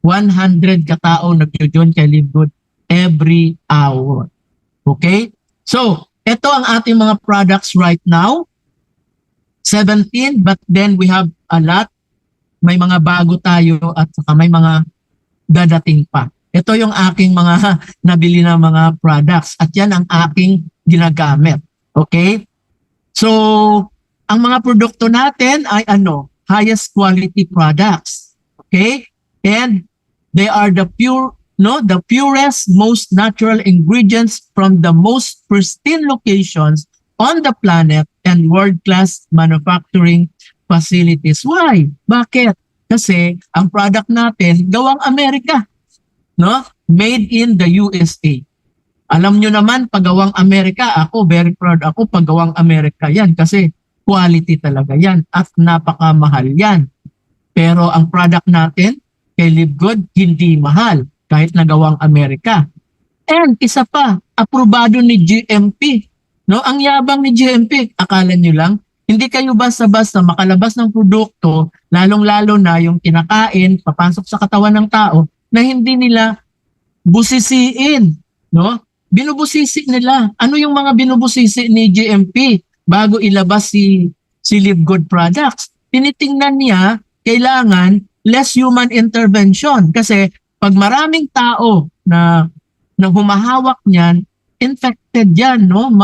100 katao nag-join kay Live Good every hour. Okay? So, ito ang ating mga products right now. 17, but then we have a lot. May mga bago tayo at saka may mga dadating pa. Ito yung aking mga nabili na mga products at yan ang aking ginagamit. Okay? So, ang mga produkto natin ay highest quality products. Okay? And they are the purest, most natural ingredients from the most pristine locations on the planet and world-class manufacturing facilities. Why? Bakit? Kasi ang product natin gawang Amerika, no? Made in the USA. Alam nyo naman, paggawang Amerika, ako very proud ako paggawang Amerika yan kasi quality talaga yan at napakamahal yan. Pero ang product natin kay Live Good hindi mahal kahit nagawang Amerika. And isa pa, aprobado ni GMP. No, ang yabang ni GMP, akala nyo lang, hindi kayo basta-basta makalabas ng produkto, lalong-lalo na yung kinakain, papasok sa katawan ng tao, na hindi nila busisiin. No? Binubusisi nila. Ano yung mga binubusisi ni GMP bago ilabas si Live Good products? Tinitingnan niya, kailangan less human intervention. Kasi pag maraming tao na humahawak niyan, infected yan, no?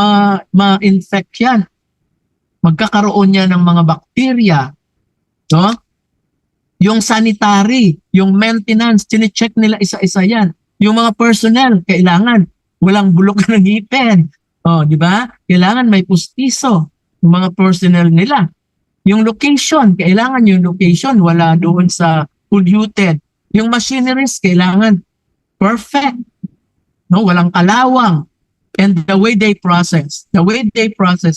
Ma-infect yan. Magkakaroon niya ng mga bakterya, no? Yung sanitary, yung maintenance, chine-check nila isa-isa yan. Yung mga personnel, kailangan walang bulok ng ngipin. Oh, di ba? Kailangan may pustiso yung mga personnel nila. Yung location, kailangan yung location wala doon sa polluted. Yung machineries, kailangan perfect. No, walang kalawang. And the way they process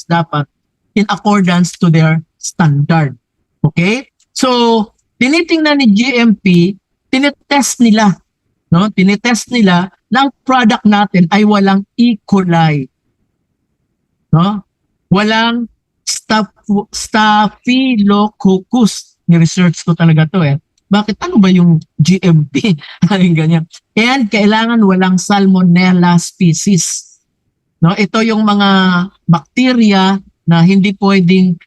dapat in accordance to their standard. Okay? So, tinitingnan ni GMP, tinitest nila, no? Tinitest nila ng product natin ay walang E. coli. No? Walang Staphylococcus. Ni-research ko talaga to eh. Bakit ano ba yung GMP? Ganyan. And kailangan walang Salmonella species. No, ito yung mga bakterya na hindi pwedeng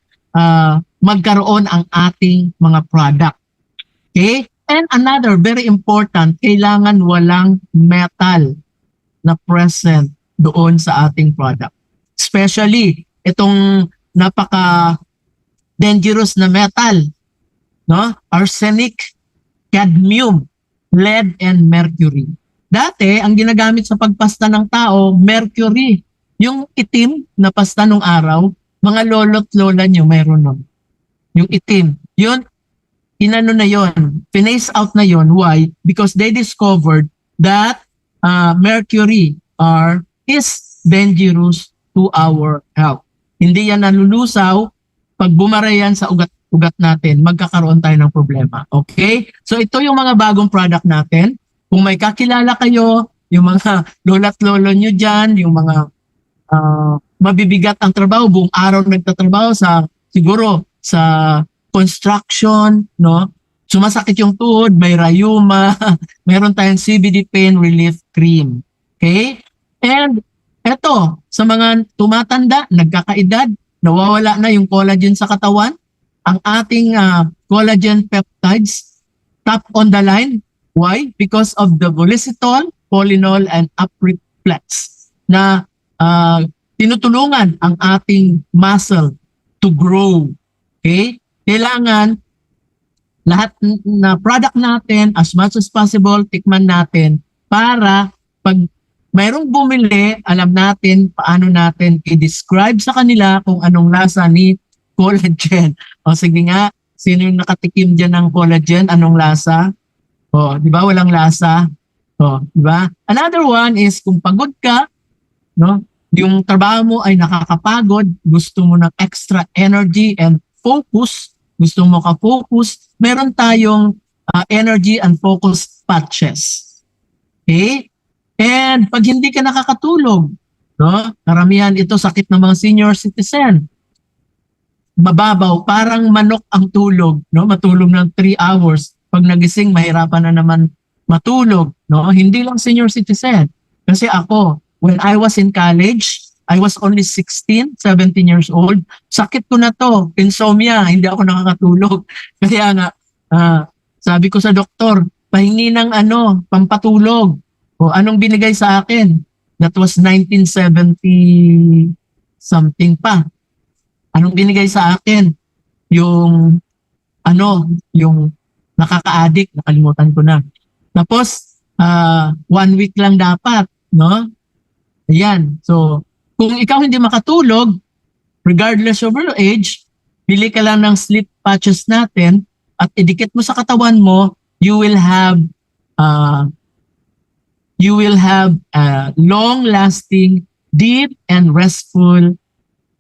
magkaroon ang ating mga product. Okay? And another very important, kailangan walang metal na present doon sa ating product. Especially itong napaka dangerous na metal, no? Arsenic, cadmium, lead, and mercury. Dati, ang ginagamit sa pagpasta ng tao, mercury. Yung itim na pasta nung araw, mga lolo't lola nyo mayroon nun. Yung itim. Yun, inano na yon, pinace out na yon. Why? Because they discovered that mercury is dangerous to our health. Hindi yan nalulusaw. Pag bumara yan sa ugat natin, magkakaroon tayo ng problema. Okay? So ito yung mga bagong product natin. Kung may kakilala kayo, yung mga lola't lolo nyo dyan, yung mga mabibigat ang trabaho, buong araw nagtatrabaho siguro sa construction, no? Sumasakit yung tuhod, may rayuma, mayroon tayong CBD pain relief cream. Okay? And eto, sa mga tumatanda, nagkakaedad, nawawala na yung collagen sa katawan, ang ating collagen peptides, top on the line. Why? Because of the volicitol, polinol, and apriplex na tinutulungan ang ating muscle to grow. Okay? Kailangan lahat na product natin, as much as possible, tikman natin para pag mayroong bumili, alam natin paano natin i-describe sa kanila kung anong lasa ni collagen. O sige nga, sino yung nakatikim dyan ng collagen? Anong lasa? O, di ba? Walang lasa. O, di ba? Another one is kung pagod ka, no? Yung trabaho mo ay nakakapagod, gusto mo ng extra energy and focus, gusto mo ka-focus, meron tayong energy and focus patches. Okay? And pag hindi ka nakakatulog, no? Karamihan ito sakit ng mga senior citizen. Mababaw, parang manok ang tulog, no? Matulog ng 3 hours. Pag nagising, mahirapan na naman matulog, no? Hindi lang senior citizen. Kasi ako, when I was in college, I was only 16, 17 years old. Sakit ko na to, insomnia, hindi ako nakakatulog. Kaya nga, sabi ko sa doktor, pahingi ng pampatulog. O anong binigay sa akin? That was 1970 something pa. Anong binigay sa akin? Yung nakaka-addict, nakalimutan ko na. Tapos 1 week lang dapat, no? Ayan. So, kung ikaw hindi makatulog, regardless of your age, bili ka lang ng sleep patches natin at idikit mo sa katawan mo, you will have long-lasting, deep, and restful,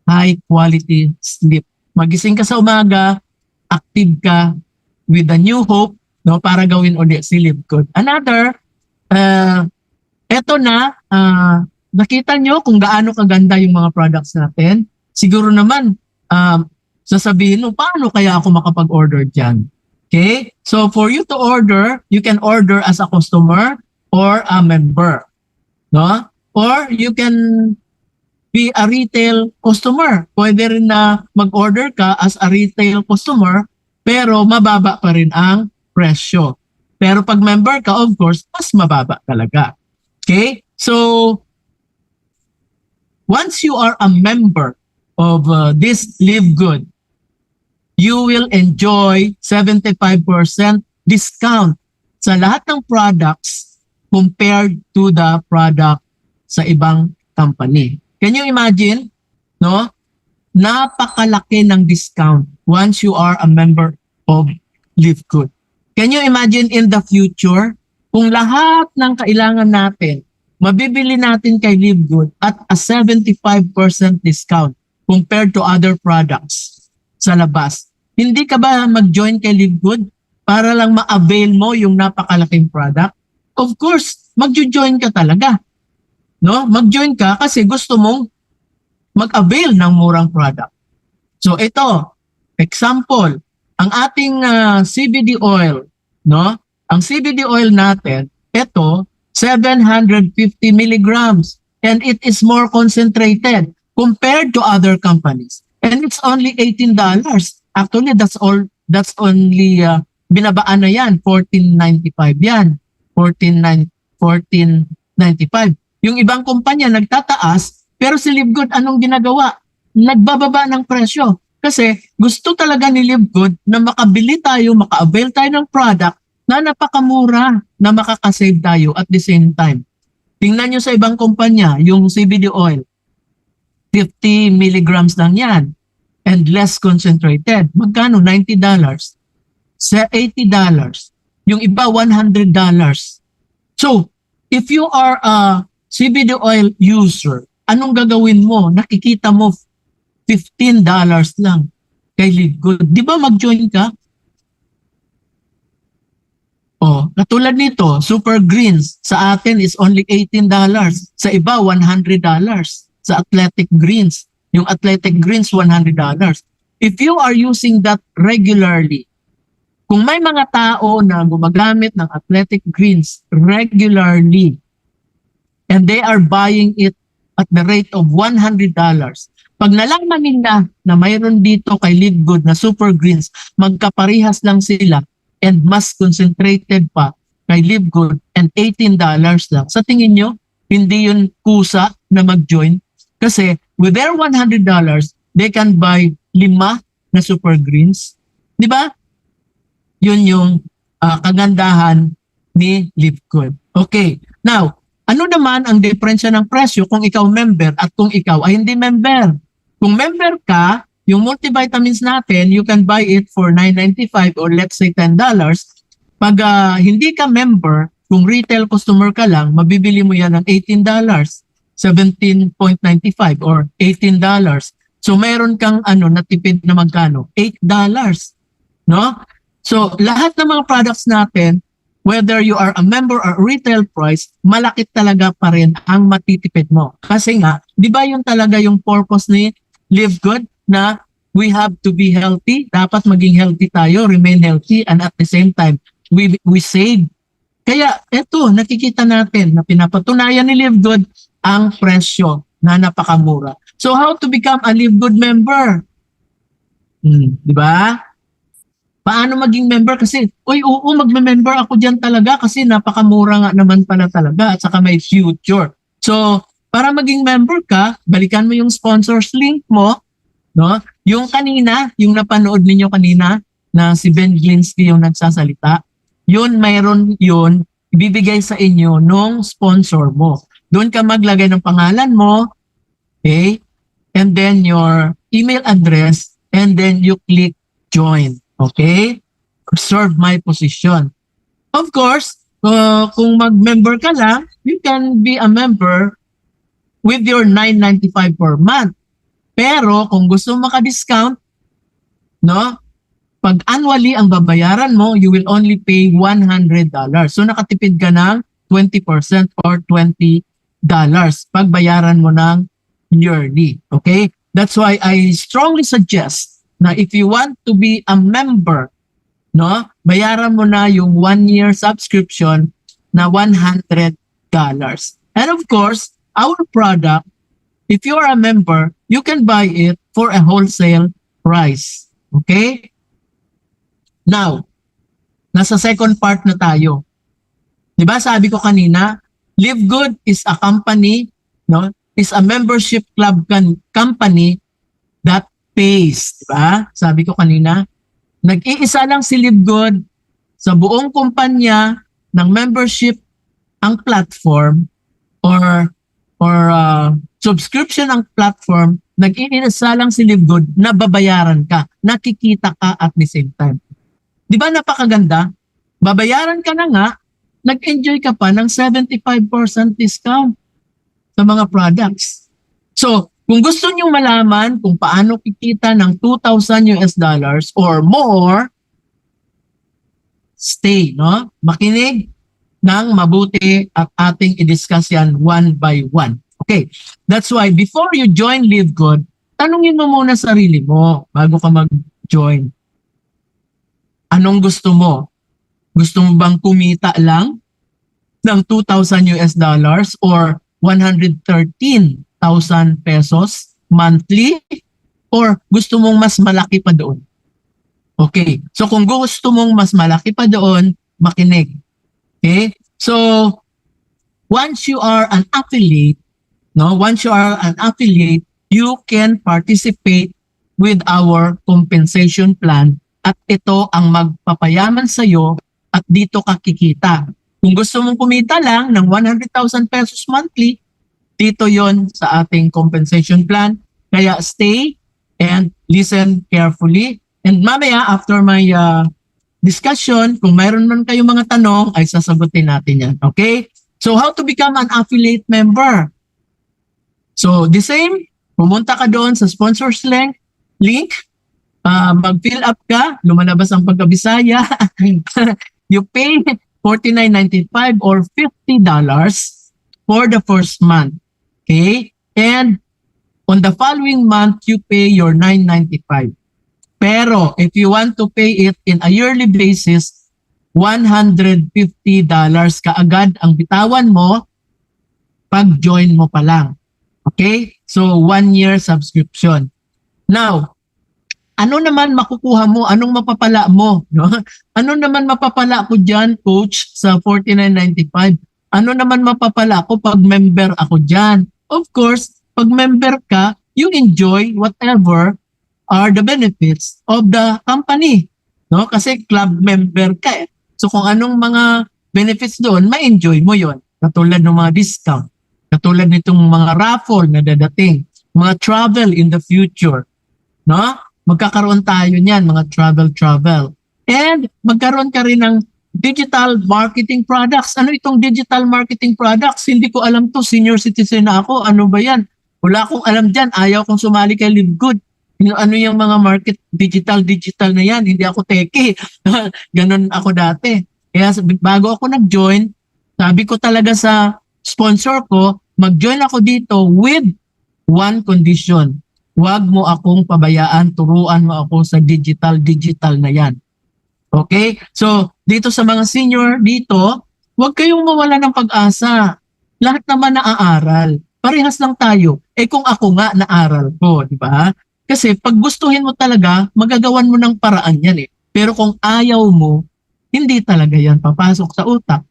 high-quality sleep. Magising ka sa umaga, active ka with a new hope, no, para gawin ulit si LiveGood. Another, nakita nyo kung gaano kaganda yung mga products natin. Siguro naman, sasabihin mo, paano kaya ako makapag-order dyan? Okay? So, for you to order, you can order as a customer or a member. No? Or you can be a retail customer. Pwede rin na mag-order ka as a retail customer, pero mababa pa rin ang presyo. Pero pag member ka, of course, mas mababa talaga. Okay? So, once you are a member of this LiveGood, you will enjoy 75% discount sa lahat ng products compared to the product sa ibang company. Can you imagine? No? Napakalaki ng discount once you are a member of LiveGood. Can you imagine in the future kung lahat ng kailangan natin mabibili natin kay LiveGood at a 75% discount compared to other products sa labas? Hindi ka ba mag-join kay LiveGood para lang ma-avail mo yung napakalaking product? Of course, mag-join ka talaga. No? Mag-join ka kasi gusto mong mag-avail ng murang product. So ito, example, ang ating CBD oil, no? Ang CBD oil natin, ito 750 milligrams and it is more concentrated compared to other companies. And it's only $18. Actually, that's only binabaan na yan, $14.95 yan. $14.95. Yung ibang kumpanya nagtataas, pero si LiveGood anong ginagawa? Nagbababa ng presyo. Kasi gusto talaga ni LiveGood na makabili tayo, maka-avail tayo ng product na napakamura, na makakasave tayo at the same time. Tingnan nyo sa ibang kumpanya, yung CBD oil, 50 milligrams lang yan and less concentrated. Magkano? $90. Sa $80. Yung iba, $100. So, if you are a CBD oil user, anong gagawin mo? Nakikita mo $15 lang kay LiveGood. Di ba mag-join ka? Oh, katulad nito, Super Greens sa atin is only $18. Sa iba, $100. Sa Athletic Greens. Yung Athletic Greens, $100. If you are using that regularly, kung may mga tao na gumagamit ng Athletic Greens regularly and they are buying it at the rate of $100, pag nalaman nila na mayroon dito kay LiveGood na Super Greens, magkaparihas lang sila and mas concentrated pa kay LiveGood and $18 lang. Sa tingin nyo, hindi yun kusa na mag-join? Kasi with their $100, they can buy 5 na Super Greens. Di ba? Yun yung kagandahan ni LiveGood. Okay. Now, Ano naman ang diferensya ng presyo kung ikaw member at kung ikaw ay hindi member? Kung member ka, yung multivitamins natin, you can buy it for $9.95 or let's say $10. Pag hindi ka member, kung retail customer ka lang, mabibili mo yan ng $18, $17.95 or $18. So meron kang natipid na magkano? $8. No? So lahat ng mga products natin, whether you are a member or retail price, malaki talaga pa rin ang matitipid mo. Kasi nga, di ba yun talaga yung purpose ni Live Good na we have to be healthy, dapat maging healthy tayo, remain healthy, and at the same time, we save. Kaya eto, nakikita natin na pinapatunayan ni Live Good ang presyo na napakamura. So how to become a Live Good member? Di ba? Paano maging member? Kasi, magme-member ako dyan talaga kasi napakamura nga naman pala talaga at saka may future. So, para maging member ka, balikan mo yung sponsors link mo, no? Yung kanina, yung napanood ninyo kanina na si Ben Glinsky yung nagsasalita, yun, mayroon yun, ibibigay sa inyo nung sponsor mo. Doon ka maglagay ng pangalan mo, okay? And then your email address, and then you click join. Okay? Serve my position. Of course, kung mag-member ka lang, you can be a member with your $9.95 per month. Pero kung gusto mo maka-discount, no? Pag annually ang babayaran mo, you will only pay $100. So nakatipid ka ng 20% or $20 pag bayaran mo ng yearly. Okay? That's why I strongly suggest na if you want to be a member, no, bayaran mo na yung 1-year subscription na $100. And of course, our product, if you are a member, you can buy it for a wholesale price. Okay? Now, nasa second part na tayo. Di ba sabi ko kanina, Live Good is a company, no, is a membership club company that pays, di ba? Sabi ko kanina, nag-iisa lang si Live Good sa buong kumpanya ng membership ang platform or subscription ang platform, nag-iisa lang si Live Good na babayaran ka, nakikita ka at the same time. Di ba napakaganda? Babayaran ka na nga, nag-enjoy ka pa ng 75% discount sa mga products. So, kung gusto niyo malaman kung paano kikita ng $2,000 or more, stay, no? Makinig ng mabuti at ating i-discuss yan one by one. Okay, that's why before you join Live Good, tanungin mo muna sarili mo bago ka mag-join. Anong gusto mo? Gusto mo bang kumita lang ng $2,000 or 113,000 pesos monthly or gusto mong mas malaki pa doon? Okay. So kung gusto mong mas malaki pa doon, makinig. Okay? So once you are an affiliate, you can participate with our compensation plan at ito ang magpapayaman sa iyo at dito ka kikita. Kung gusto mong kumita lang ng 100,000 pesos monthly, dito yon sa ating compensation plan. Kaya stay and listen carefully. And mamaya, after my discussion, kung mayroon man kayong mga tanong, ay sasagutin natin yan. Okay? So, how to become an affiliate member? So, the same, pumunta ka doon sa sponsors link, mag-fill up ka, lumalabas ang pagkabisaya, you pay $49.95 or $50 for the first month. Okay? And on the following month, you pay your $9.95. Pero if you want to pay it in a yearly basis, $150 kaagad ang bitawan mo pag join mo pa lang. Okay? So 1-year subscription. Now, ano naman makukuha mo? Anong mapapala mo? No? Ano naman mapapala ko dyan, coach, sa $49.95? Ano naman mapapala ko pag member ako dyan? Of course, pag member ka, you enjoy whatever are the benefits of the company. No? Kasi club member ka eh. So kung anong mga benefits doon, ma-enjoy mo yon. katulad ng mga discount, katulad nitong mga raffle na dadating, mga travel in the future, no? Magkakaroon tayo niyan, mga travel. And magkaroon ka rin ng digital marketing products. Ano itong digital marketing products? Hindi ko alam to, senior citizen na ako. Ano ba yan? Wala akong alam dyan. Ayaw kong sumali kay Live Good. Ano yung mga digital na yan? Hindi ako teki. Ganon ako dati. Kaya bago ako nag-join, sabi ko talaga sa sponsor ko, mag-join ako dito with one condition. Huwag mo akong pabayaan, turuan mo ako sa digital na yan. Okay? So, dito sa mga senior dito, huwag kayong mawala ng pag-asa. Lahat naman naaaral. Parehas lang tayo. Kung ako nga naaral ko, di ba? Kasi pag gustuhin mo talaga, magagawan mo ng paraan yan eh. Pero kung ayaw mo, hindi talaga yan papasok sa utak.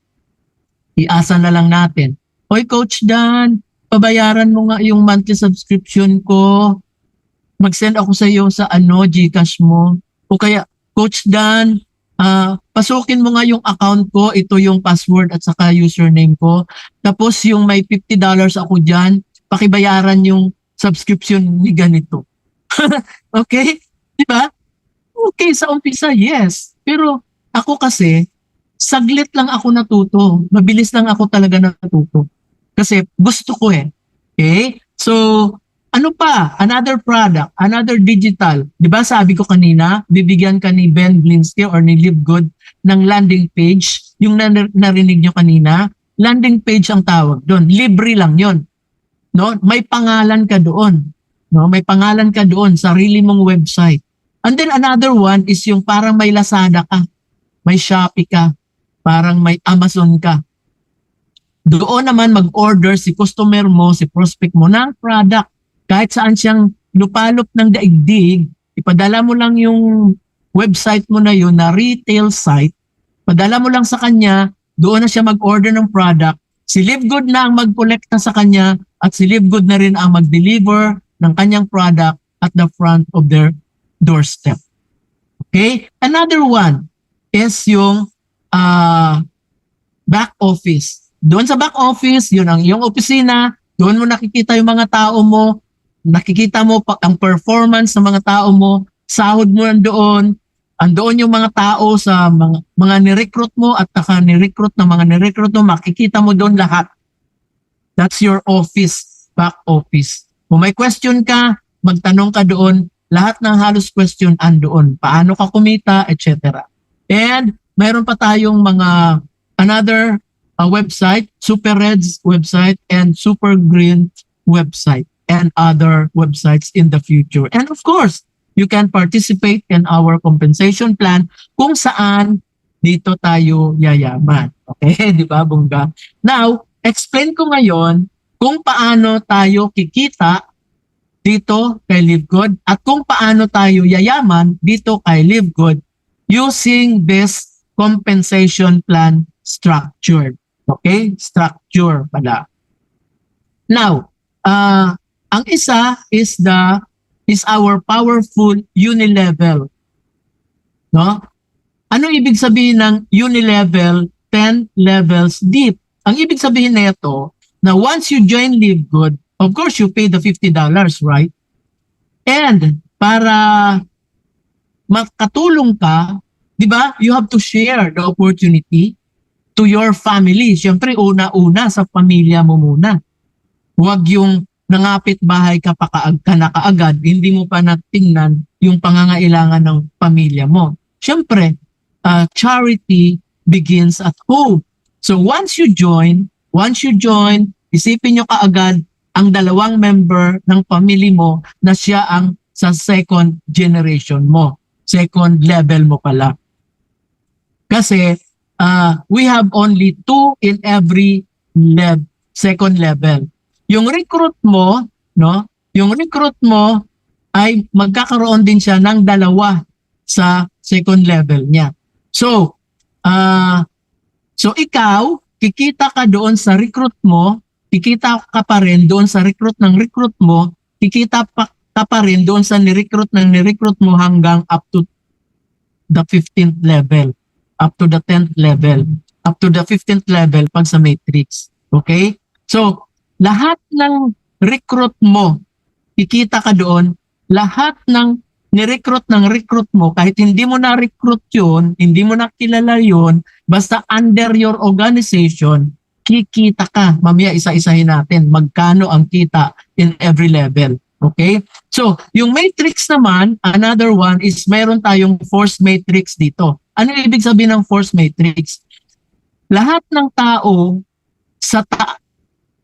Iasa na lang natin. Hoy, Coach Dan, pabayaran mo nga yung monthly subscription ko. Mag-send ako sa iyo sa GCash mo. O kaya, Coach Dan, pasukin mo nga yung account ko, ito yung password at saka username ko. Tapos yung may $50 ako dyan, pakibayaran yung subscription ni ganito. Okay? Diba? Okay, sa umpisa, yes. Pero ako kasi, saglit lang ako natuto. Mabilis lang ako talaga natuto. Kasi gusto ko eh. Okay? So, ano pa? Another product, another digital. Diba sabi ko kanina, bibigyan ka ni Ben Glinsky or ni Live Good ng landing page. Yung narinig nyo kanina, landing page ang tawag doon. Libre lang yon. No? May pangalan ka doon. No? May pangalan ka doon, sarili mong website. And then another one is yung parang may Lazada ka, may Shopee ka, parang may Amazon ka. Doon naman mag-order si customer mo, si prospect mo ng product. Kahit saan siyang lupalop ng daigdig, ipadala mo lang yung website mo na yun na retail site, padala mo lang sa kanya, doon na siya mag-order ng product. Si Live Good na ang mag-collecta sa kanya at si Live Good na rin ang mag-deliver ng kanyang product at the front of their doorstep. Okay? Another one is yung back office. Doon sa back office, yun ang iyong opisina, doon mo nakikita yung mga tao mo, nakikita mo ang performance ng mga tao mo, sahod mo nandoon, andoon yung mga tao sa mga ni-recruit mo at ni-recruit ng mga ni-recruit mo, makikita mo doon lahat. That's your office, back office. Kung may question ka, magtanong ka doon, lahat ng halos question andoon. Paano ka kumita, etc. And mayroon pa tayong mga another website, Super Reds website and Super Green website and other websites in the future. And of course, you can participate in our compensation plan kung saan dito tayo yayaman. Okay, di ba, Bungga? Now, explain ko ngayon kung paano tayo kikita dito kay Live Good at kung paano tayo yayaman dito kay Live Good using this compensation plan structure. Okay? Structure pala. Now, ang isa is our powerful unilevel. No? Ano ibig sabihin ng unilevel 10 levels deep? Ang ibig sabihin nito na once you join Live Good, of course you pay the $50, right? And para makatulong ka, 'di ba? You have to share the opportunity to your family. Siyempre, una-una sa pamilya mo muna. Huwag yung nangapit bahay ka na kaagad, hindi mo pa natingnan yung pangangailangan ng pamilya mo. Siyempre, charity begins at home. So once you join, isipin nyo kaagad ang dalawang member ng family mo na siya ang sa second generation mo. Second level mo pala. Kasi we have only 2 in every second level. Yung recruit mo, no? Yung recruit mo ay magkakaroon din siya ng 2 sa second level niya. So, ikaw, kikita ka doon sa recruit mo, kikita ka pa rin doon sa recruit ng recruit mo, kikita ka pa rin doon sa ni-recruit ng ni-recruit mo hanggang up to the 15th level, up to the 10th level, up to the 15th level pag sa matrix. Okay? So, lahat ng recruit mo, kikita ka doon, lahat ng ni-recruit ng recruit mo, kahit hindi mo na-recruit yun, hindi mo na kilala yun, basta under your organization, kikita ka. Mamaya isa-isahin natin magkano ang kita in every level. Okay? So, yung matrix naman, another one is meron tayong force matrix dito. Ano ibig sabihin ng force matrix? Lahat ng tao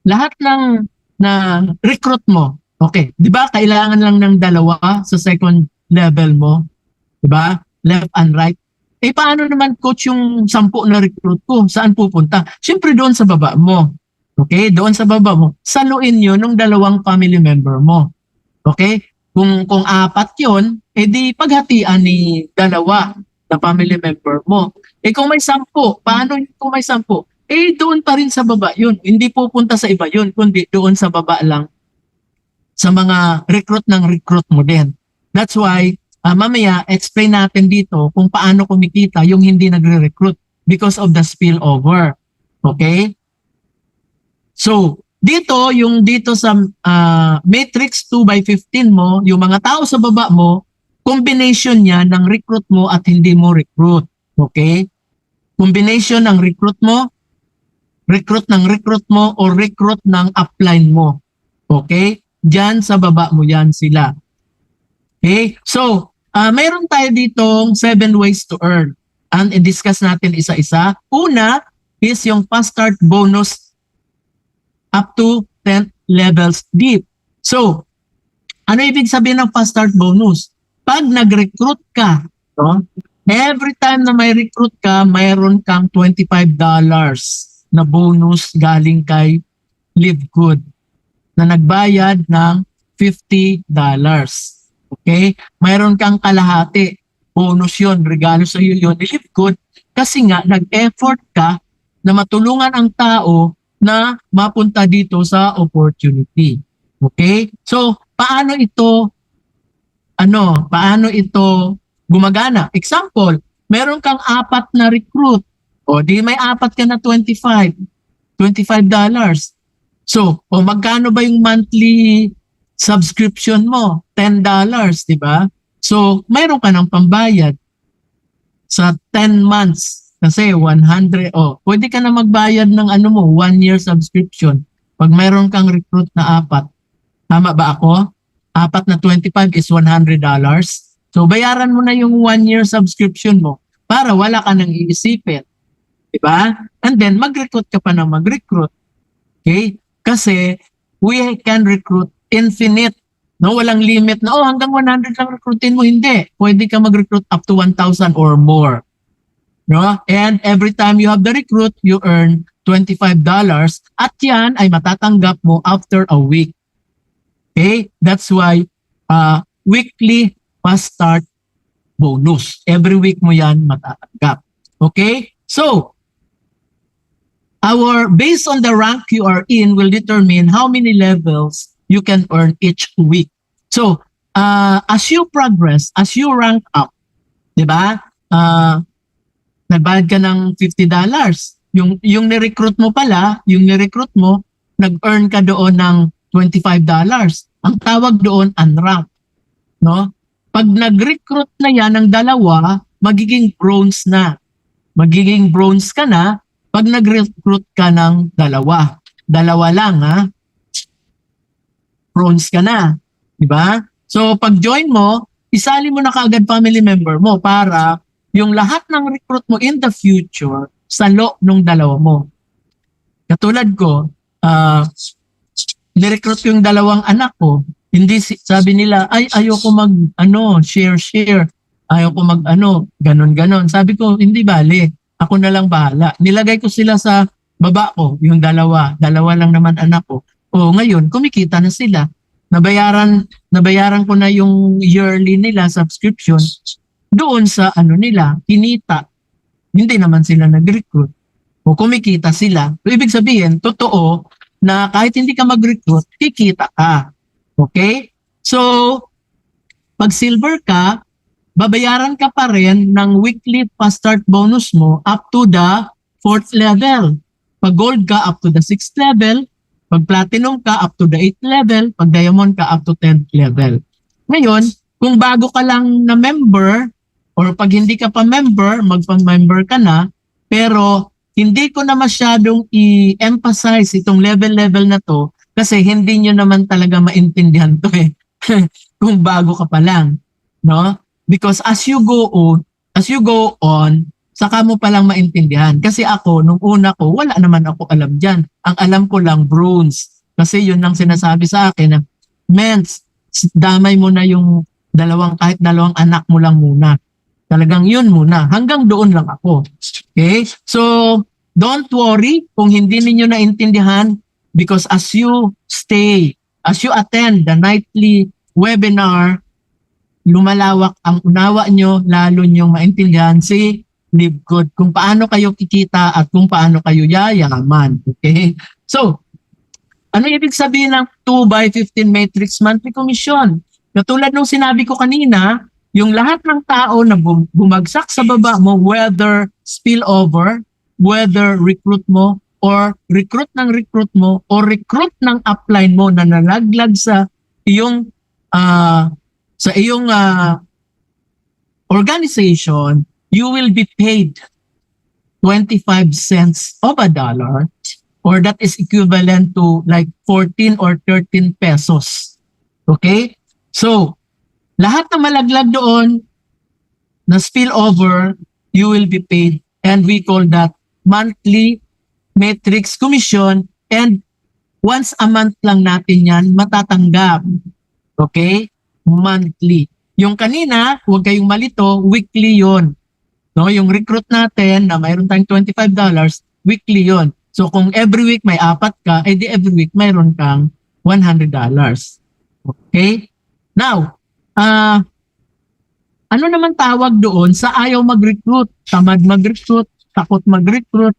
lahat ng na recruit mo, okay, 'di ba? Kailangan lang ng dalawa sa second level mo, 'di ba? Left and right. Eh paano naman coach yung 10 na recruit ko? Saan pupunta? Siyempre doon sa baba mo. Okay? Doon sa baba mo. Saluin 'yon ng dalawang family member mo. Okay? Kung 4 'yon, edi paghatian ni dalawa na family member mo. Eh kung may 10, paano kung may 10? Eh doon pa rin sa baba yun. Hindi pupunta sa iba yun, kundi doon sa baba lang sa mga recruit ng recruit mo din. That's why, mamaya, explain natin dito kung paano kumikita yung hindi nagre-recruit because of the spillover. Okay? So, dito sa matrix 2x15 mo, yung mga tao sa baba mo, combination niya ng recruit mo at hindi mo recruit. Okay? Combination ng recruit ng recruit mo o recruit ng upline mo. Okay? Diyan sa baba mo yan sila. Okay? So, mayroon tayo ditong 7 ways to earn. And i-discuss natin isa-isa. Una is yung fast start bonus up to 10 levels deep. So, ano ibig sabihin ng fast start bonus? Pag nag-recruit ka, no? Every time na may recruit ka, mayroon kang $25 na bonus galing kay Live Good na nagbayad ng $50. Okay? Mayroon kang kalahati. Bonus yun. Regalo sa iyo yun. Live Good kasi nga nag-effort ka na matulungan ang tao na mapunta dito sa opportunity. Okay? So, paano ito gumagana? Example, meron kang 4 na recruit. O di may 4 ka na $25. So, magkano ba yung monthly subscription mo? $10, di ba? So, mayroon ka ng pambayad sa 10 months. Kasi 100, pwede ka na magbayad ng 1 year subscription. Pag mayroon kang recruit na 4. Tama ba ako? 4 na 25 is $100. So, bayaran mo na yung 1 year subscription mo para wala ka nang iisipin. Diba? And then, mag-recruit ka pa na mag-recruit. Okay? Kasi, we can recruit infinite. No? Walang limit na, hanggang 100 lang recruitin mo. Hindi. Pwede ka mag-recruit up to 1,000 or more. No? And every time you have the recruit, you earn $25. At yan ay matatanggap mo after a week. Okay? That's why, weekly fast start bonus. Every week mo yan matatanggap. Okay? So, based on the rank you are in will determine how many levels you can earn each week. So, as you progress, as you rank up, di ba? Nagbayad ka ng $50. Yung ni-recruit mo pala, nag-earn ka doon ng $25. Ang tawag doon, unranked. No? Pag nag-recruit na yan ng 2, magiging bronze na. Magiging bronze ka na pag nag-recruit ka ng 2. 2 lang, ha? Bronze ka na. Diba? So, pag join mo, isali mo na kaagad family member mo para yung lahat ng recruit mo in the future, salo nung 2 mo. Katulad ko, ni-recruit ko yung 2 anak ko. Hindi sabi nila, ay ayoko share. Ayoko ganon. Sabi ko, hindi bale. Ako na lang bahala. Nilagay ko sila sa baba ko, yung 2. 2 lang naman anak ko. Ngayon, kumikita na sila. Nabayaran ko na yung yearly nila subscription doon sa nila, kinita. Hindi naman sila nag-recruit. Kumikita sila. So, ibig sabihin, totoo na kahit hindi ka mag-recruit, kikita ka. Okay? So, pag silver ka, babayaran ka pa rin ng weekly fast start bonus mo up to the 4th level. Pag gold ka, up to the 6th level. Pag platinum ka, up to the 8th level. Pag diamond ka, up to 10th level. Ngayon, kung bago ka lang na member, or pag hindi ka pa member, magpa-member ka na, pero hindi ko na masyadong i-emphasize itong level na to kasi hindi nyo naman talaga maintindihan to eh. Kung bago ka pa lang, no? Because as you go on, saka mo palang maintindihan. Kasi ako, nung una ko, wala naman ako alam dyan. Ang alam ko lang, bronze. Kasi yun lang sinasabi sa akin na, mens, damay mo na yung kahit dalawang anak mo lang muna. Talagang yun muna. Hanggang doon lang ako. Okay? So, don't worry kung hindi ninyo naintindihan because as you attend the nightly webinar, lumalawak ang unawa nyo, lalo nyong maintindihan si Live Good, kung paano kayo kikita at kung paano kayo yayaman. Okay? So, ano ibig sabihin ng 2x15 matrix monthly commission? Katulad nung sinabi ko kanina, yung lahat ng tao na bumagsak sa baba mo, whether spillover, whether recruit mo, or recruit mo, or recruit ng upline mo na nalaglag sa iyong organization, you will be paid 25 cents of a dollar, or that is equivalent to like 14 or 13 pesos. Okay? So, lahat na malaglag doon na spillover, you will be paid. And we call that monthly matrix commission. And once a month lang natin yan matatanggap. Okay? Monthly. Yung kanina, huwag kayong malito, weekly yon. No, yung recruit natin na mayroon tayong $25, weekly yon. So kung every week may 4 ka, edi every week mayroon kang $100. Okay? Now, ano naman tawag doon sa ayaw mag-recruit? Tamad mag-recruit, takot mag-recruit.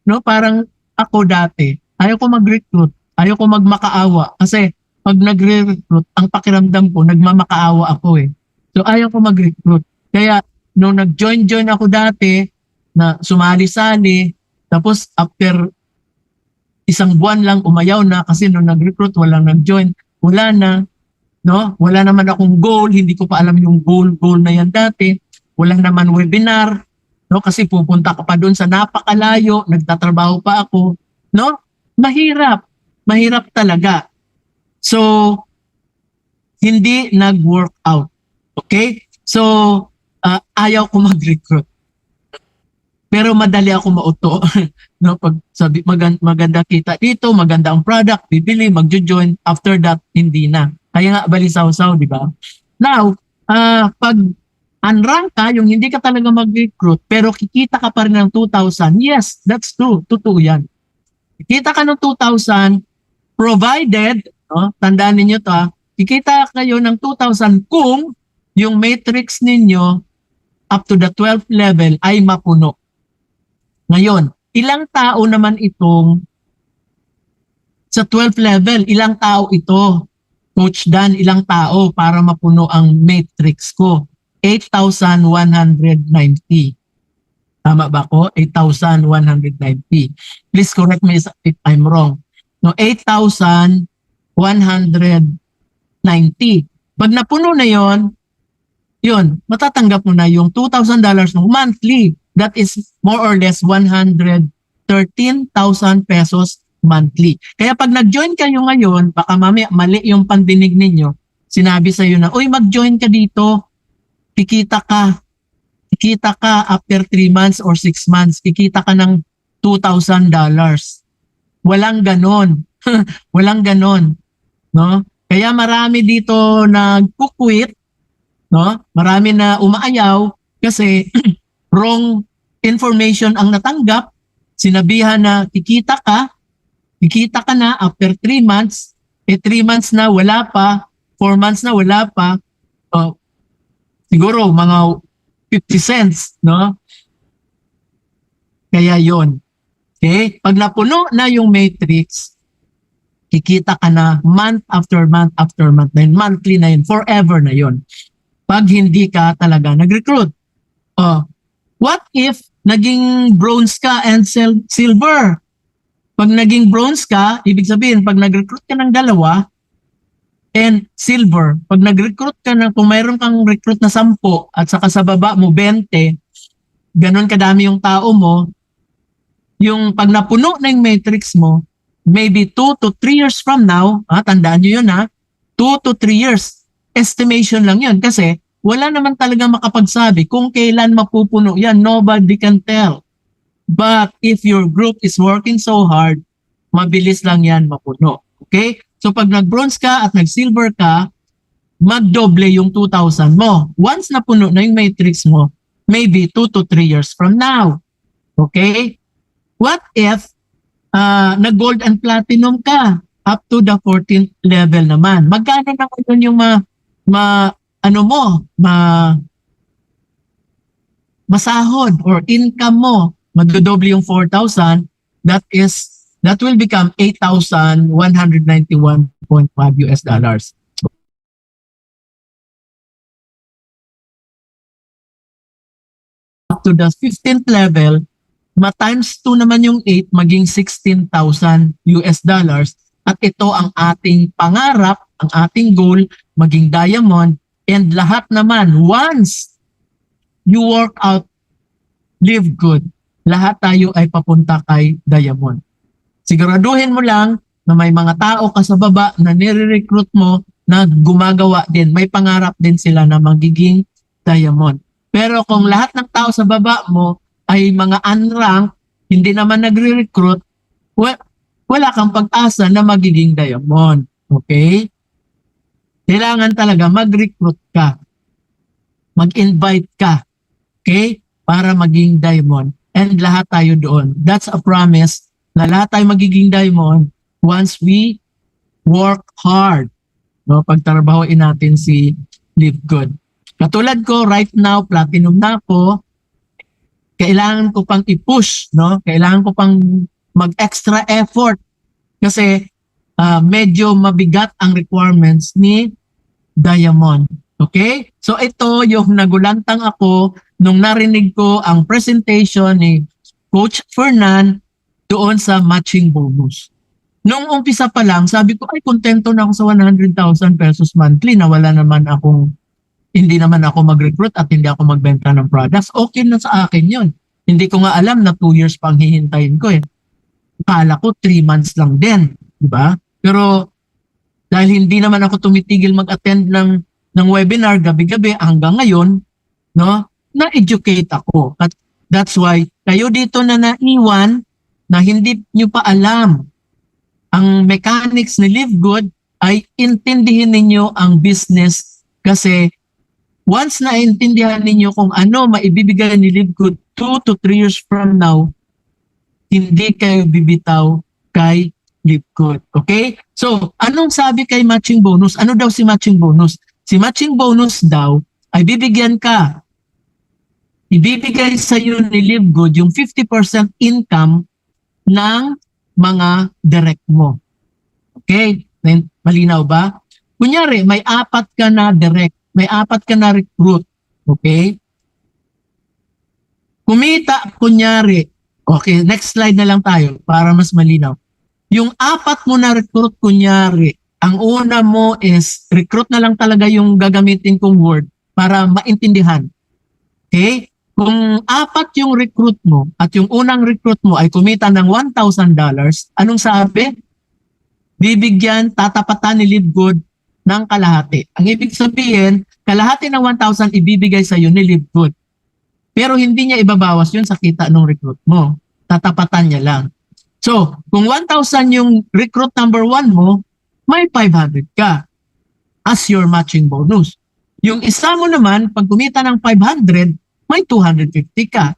No, parang ako dati, ayaw ko mag-recruit, ayaw ko magmakaawa. Kasi pag nagre-recruit, ang pakiramdam ko, nagmamakaawa ako eh. So ayaw ko mag-recruit. Kaya nung nag-join ako dati, na sumali-sali, tapos after isang buwan lang umayaw na kasi nung nag-recruit, walang nag-join, wala na. No? Wala naman akong goal, hindi ko pa alam yung goal na yan dati. Wala naman webinar, no? Kasi pupunta ka pa doon sa napakalayo, nagtatrabaho pa ako, no? Mahirap talaga. So, hindi nag-work out. Okay? So, ayaw ko mag-recruit. Pero madali ako mauto. No, pag sabi maganda kita dito, maganda ang product, bibili, magjo-join, after that hindi na. Kaya nga balisaw-saw, di ba? Now, pag unrank ka, yung hindi ka talaga mag-recruit, pero kikita ka pa rin ng 2,000, yes, that's true. Totoo yan. Kikita ka ng 2,000, provided, no, tandaan ninyo to, kikita kayo ng 2,000 kung yung matrix ninyo up to the 12th level ay mapuno. Ngayon, ilang tao naman itong sa 12th level? Ilang tao ito? Coach Dan, ilang tao para mapuno ang matrix ko? 8,190. Tama ba ko? 8,190. Please correct me if I'm wrong. No, 8,190. Pag napuno na yon, matatanggap mo na yung $2,000 mo monthly. That is more or less 113,000 pesos monthly. Kaya pag nag-join kayo ngayon, baka mamaya mali yung pandinig ninyo, sinabi sa iyo na, uy, mag-join ka dito, kikita ka after 3 months or 6 months, kikita ka ng $2,000. Walang ganon. Walang ganon. No? Kaya marami dito nag-quit, no? Marami na umaayaw kasi wrong information ang natanggap. Sinabihan na kikita ka na after 3 months, 3 months na wala pa, 4 months na wala pa, siguro mga 50 cents, no? Kaya yon. Okay? Pag napuno na yung matrix, kikita ka na month after month after month, na yun, monthly na yun, forever na yun. Pag hindi ka talaga nag-recruit. What if naging bronze ka and silver. Pag naging bronze ka, ibig sabihin, pag nag-recruit ka ng 2 and silver, pag nag-recruit ka ng, kung mayroon kang recruit na 10 at saka sa baba mo 20, ganun kadami yung tao mo, yung pag napuno na yung matrix mo, maybe 2 to 3 years from now, tandaan nyo yun 2 to 3 years, estimation lang yun kasi wala naman talaga makapagsabi kung kailan mapupuno yan, nobody can tell. But if your group is working so hard, mabilis lang yan mapuno. Okay? So pag nag-bronze ka at nag-silver ka, magdoble yung 2,000 mo. Once napuno na yung matrix mo, maybe 2 to 3 years from now. Okay? What if nag-gold and platinum ka up to the 14th level naman? Magkano naman yun yung masahod or income mo? Magdodoble yung 4,000, that will become $8,191.5 US dollars. Up to the 15th level, ma-times 2 naman yung 8, maging 16,000 US dollars. At ito ang ating pangarap, ang ating goal, maging diamond. And lahat naman, once you work out, live good, lahat tayo ay papunta kay diamond. Siguraduhin mo lang na may mga tao ka sa baba na nire-recruit mo na gumagawa din. May pangarap din sila na magiging diamond. Pero kung lahat ng tao sa baba mo ay mga unranked, hindi naman nagre-recruit, wala kang pag-asa na magiging diamond. Okay? Kailangan talaga mag-recruit ka. Mag-invite ka. Okay? Para maging diamond. And lahat tayo doon. That's a promise na lahat tayo magiging diamond once we work hard. No, pagtrabahoin natin si Live Good. Katulad ko, right now, platinum na ako. Kailangan ko pang i-push, no? Kailangan ko pang mag-extra effort kasi medyo mabigat ang requirements ni diamond. Okay? So ito yung nagulantang ako nung narinig ko ang presentation ni Coach Fernan doon sa matching bonus. Nung umpisa pa lang, sabi ko, ay kontento na ako sa 100,000 pesos monthly na hindi naman ako mag-recruit at hindi ako magbenta ng products. Okay na sa akin yun. Hindi ko nga alam na 2 years pang hihintayin ko eh. Akala ko 3 months lang din. Diba? Pero dahil hindi naman ako tumitigil mag-attend ng webinar gabi-gabi hanggang ngayon, no? Na-educate ako. At that's why kayo dito na naiwan na hindi nyo pa alam ang mechanics ni Live Good ay intindihin ninyo ang business kasi once na intindihan ninyo kung ano maibibigay ni Live Good 2 to 3 years from now, hindi kayo bibitaw kay Live Good. Okay? So, anong sabi kay matching bonus? Ano daw si matching bonus? Si matching bonus daw ay ibibigay sa iyo ni Live Good yung 50% income ng mga direct mo. Okay? Malinaw ba? Kunyari, may 4 ka na direct, may 4 ka na recruit. Okay? Kumita, kunyari, okay, next slide na lang tayo para mas malinaw. Yung 4 mo na recruit, kunyari, ang una mo is, recruit na lang talaga yung gagamitin kong word para maintindihan. Okay? Kung 4 yung recruit mo at yung unang recruit mo ay kumita ng $1,000, anong sabi? Bibigyan, tatapatan ni Live Good ng kalahati. Ang ibig sabihin, kalahati ng 1,000 ibibigay sa iyo ni Live Good. Pero hindi niya ibabawas yun sa kita ng recruit mo. Tatapatan niya lang. So, kung 1,000 yung recruit number 1 mo, may 500 ka as your matching bonus. Yung isa mo naman, pag kumita ng 500, may 250 ka.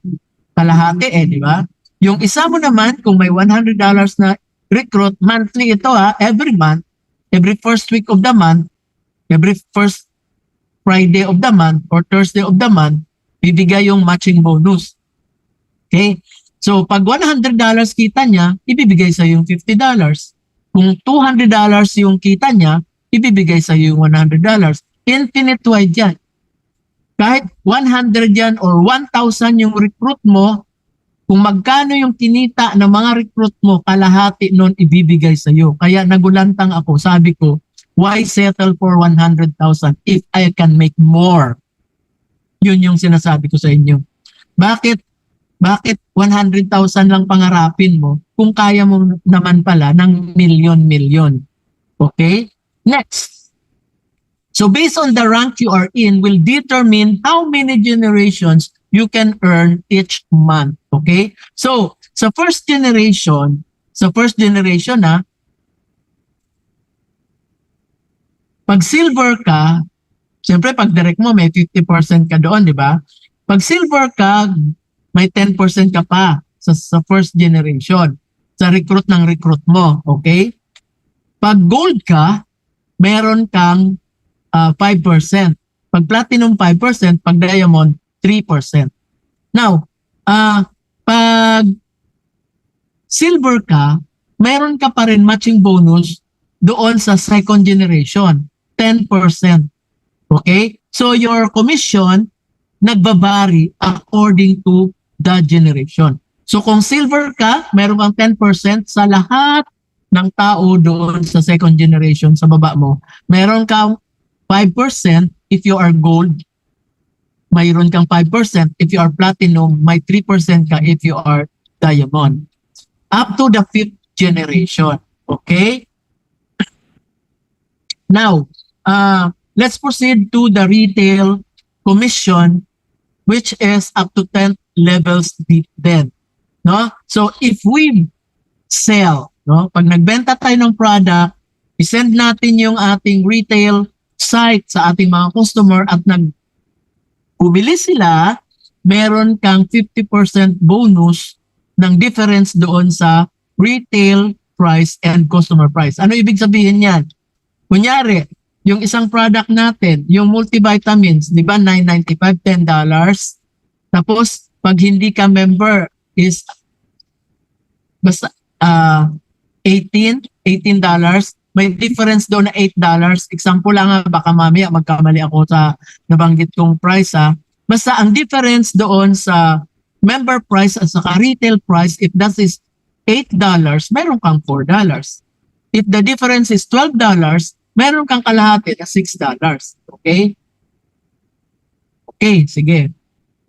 Kalahati di ba? Yung isa mo naman, kung may $100 na recruit, monthly ito every month, every first week of the month, every first Friday of the month or Thursday of the month, bibigay yung matching bonus. Okay? So, pag $100 kita niya, ibibigay sa yung $50. Kung $200 yung kita niya, ibibigay sa yung $100. Infinite wide yan. Kahit 100 yan or 1,000 yung recruit mo, Kung magkano yung kinita ng mga recruit mo, kalahati nun ibibigay sa iyo. Kaya nagulantang ako, sabi ko, why settle for 100,000 if I can make more? Yun yung sinasabi ko sa inyo. Bakit 100,000 lang pangarapin mo kung kaya mo naman pala ng milyon-milyon? Okay? Next. So based on the rank you are in will determine how many generations you can earn each month. Okay? So, sa first generation pag silver ka, siyempre pag direct mo may 50% ka doon, di ba? Pag silver ka, may 10% ka pa sa first generation, sa recruit mo. Okay? Pag gold ka, meron kang 5%. Pag platinum 5%, pag diamond 3%. Now, pag silver ka, meron ka pa rin matching bonus doon sa second generation, 10%. Okay? So your commission nagbabari according to the generation. So kung silver ka, meron kang 10% sa lahat ng tao doon sa second generation sa baba mo. Meron kang 5% if you are gold. Mayroon kang 5% if you are platinum. May 3% ka if you are diamond. Up to the 5th generation. Okay? Now, let's proceed to the retail commission, which is up to 10 levels deep then. No? So if we sell, no, pag nagbenta tayo ng product, isend natin yung ating retail site sa ating mga customer at bumili sila, meron kang 50% bonus ng difference doon sa retail price and customer price. Ano ibig sabihin yan? Kunyari, yung isang product natin, yung multivitamins, di ba, $9.95, $10. Tapos, pag hindi ka member is basta $18. May difference doon na $8. Example lang, baka mamaya magkamali ako sa nabanggit kong price. Basta ang difference doon sa member price at saka retail price, if that is $8, meron kang $4. If the difference is $12, meron kang kalahati na $6. Okay? Okay, sige.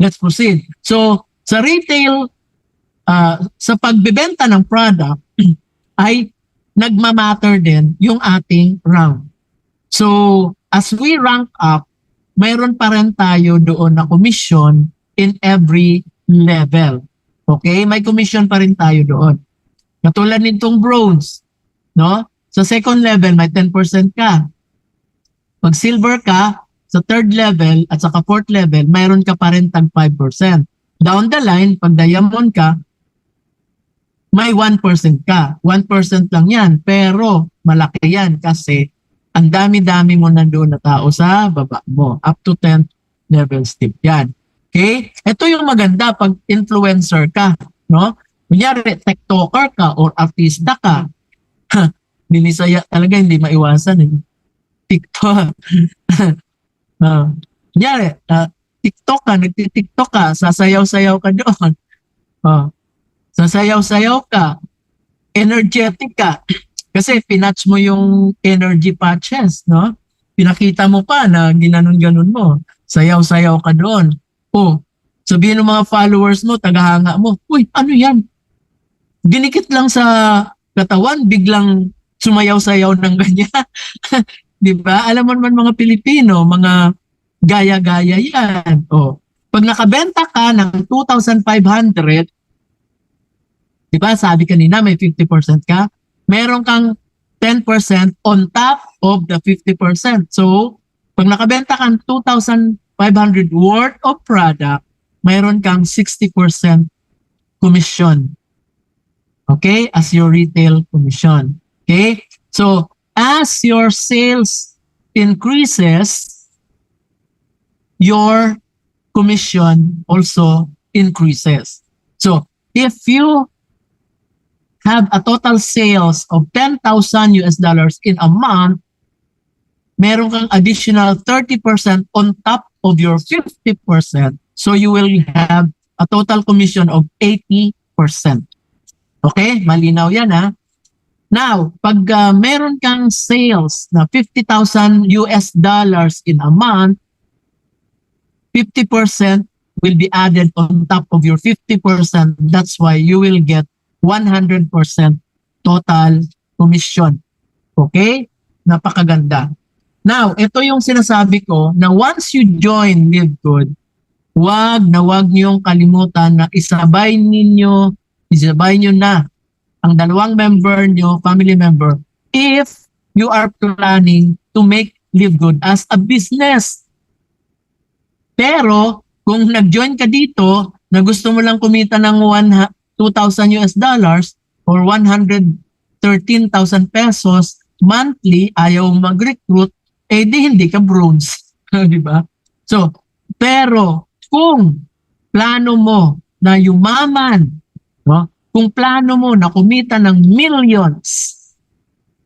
Let's proceed. So, sa retail, sa pagbebenta ng product, ay nagmamatter din yung ating rank. So, as we rank up, mayroon pa rin tayo doon na commission in every level. Okay? May commission pa rin tayo doon. Katulad nitong bronze, no? Sa second level, may 10% ka. Pag silver ka, sa third level at saka fourth level, mayroon ka pa rin tag 5%. Down the line, pag diamond ka, may 1% ka. 1% lang yan. Pero malaki yan kasi ang dami-dami mo nandoon na tao sa baba mo. Up to 10 levels tip yan. Okay? Ito yung maganda pag influencer ka. No? Kunyari, TikToker ka or artista ka. Binisaya talaga, hindi maiwasan. TikTok. Kunyari, TikTok ka, nagtitiktok ka, sasayaw-sayaw ka doon. Sasayaw-sayaw ka, energetic ka. Kasi pinatch mo yung energy patches, no? Pinakita mo pa na ginanon-ganon mo. Sayaw-sayaw ka doon. Sabihin ng mga followers mo, tagahanga mo, uy, ano yan? Dinikit lang sa katawan, biglang sumayaw-sayaw ng ganyan. Di ba? Alam mo naman mga Pilipino, mga gaya-gaya yan. Pag nakabenta ka ng 2,500, di ba, sabi kanina may 50% ka, meron kang 10% on top of the 50%. So, pag nakabenta kang 2,500 worth of product, meron kang 60% commission. Okay? As your retail commission. Okay? So, as your sales increases, your commission also increases. So, if you have a total sales of $10,000 in a month, meron kang additional 30% on top of your 50%. So you will have a total commission of 80%. Okay? Malinaw yan ha. Now, pag meron kang sales na $50,000 in a month, 50% will be added on top of your 50%. That's why you will get 100% total commission. Okay? Napakaganda. Now, ito yung sinasabi ko na once you join LiveGood, wag niyong kalimutan na isabay nyo na ang dalawang member nyo, family member, if you are planning to make LiveGood as a business. Pero, kung nag-join ka dito na gusto mo lang kumita ng $2,000 or 113,000 pesos monthly, ayaw mag-recruit, eh di hindi ka bronze. Di ba? So, pero kung plano mo na yumaman, no? Kung plano mo na kumita ng millions,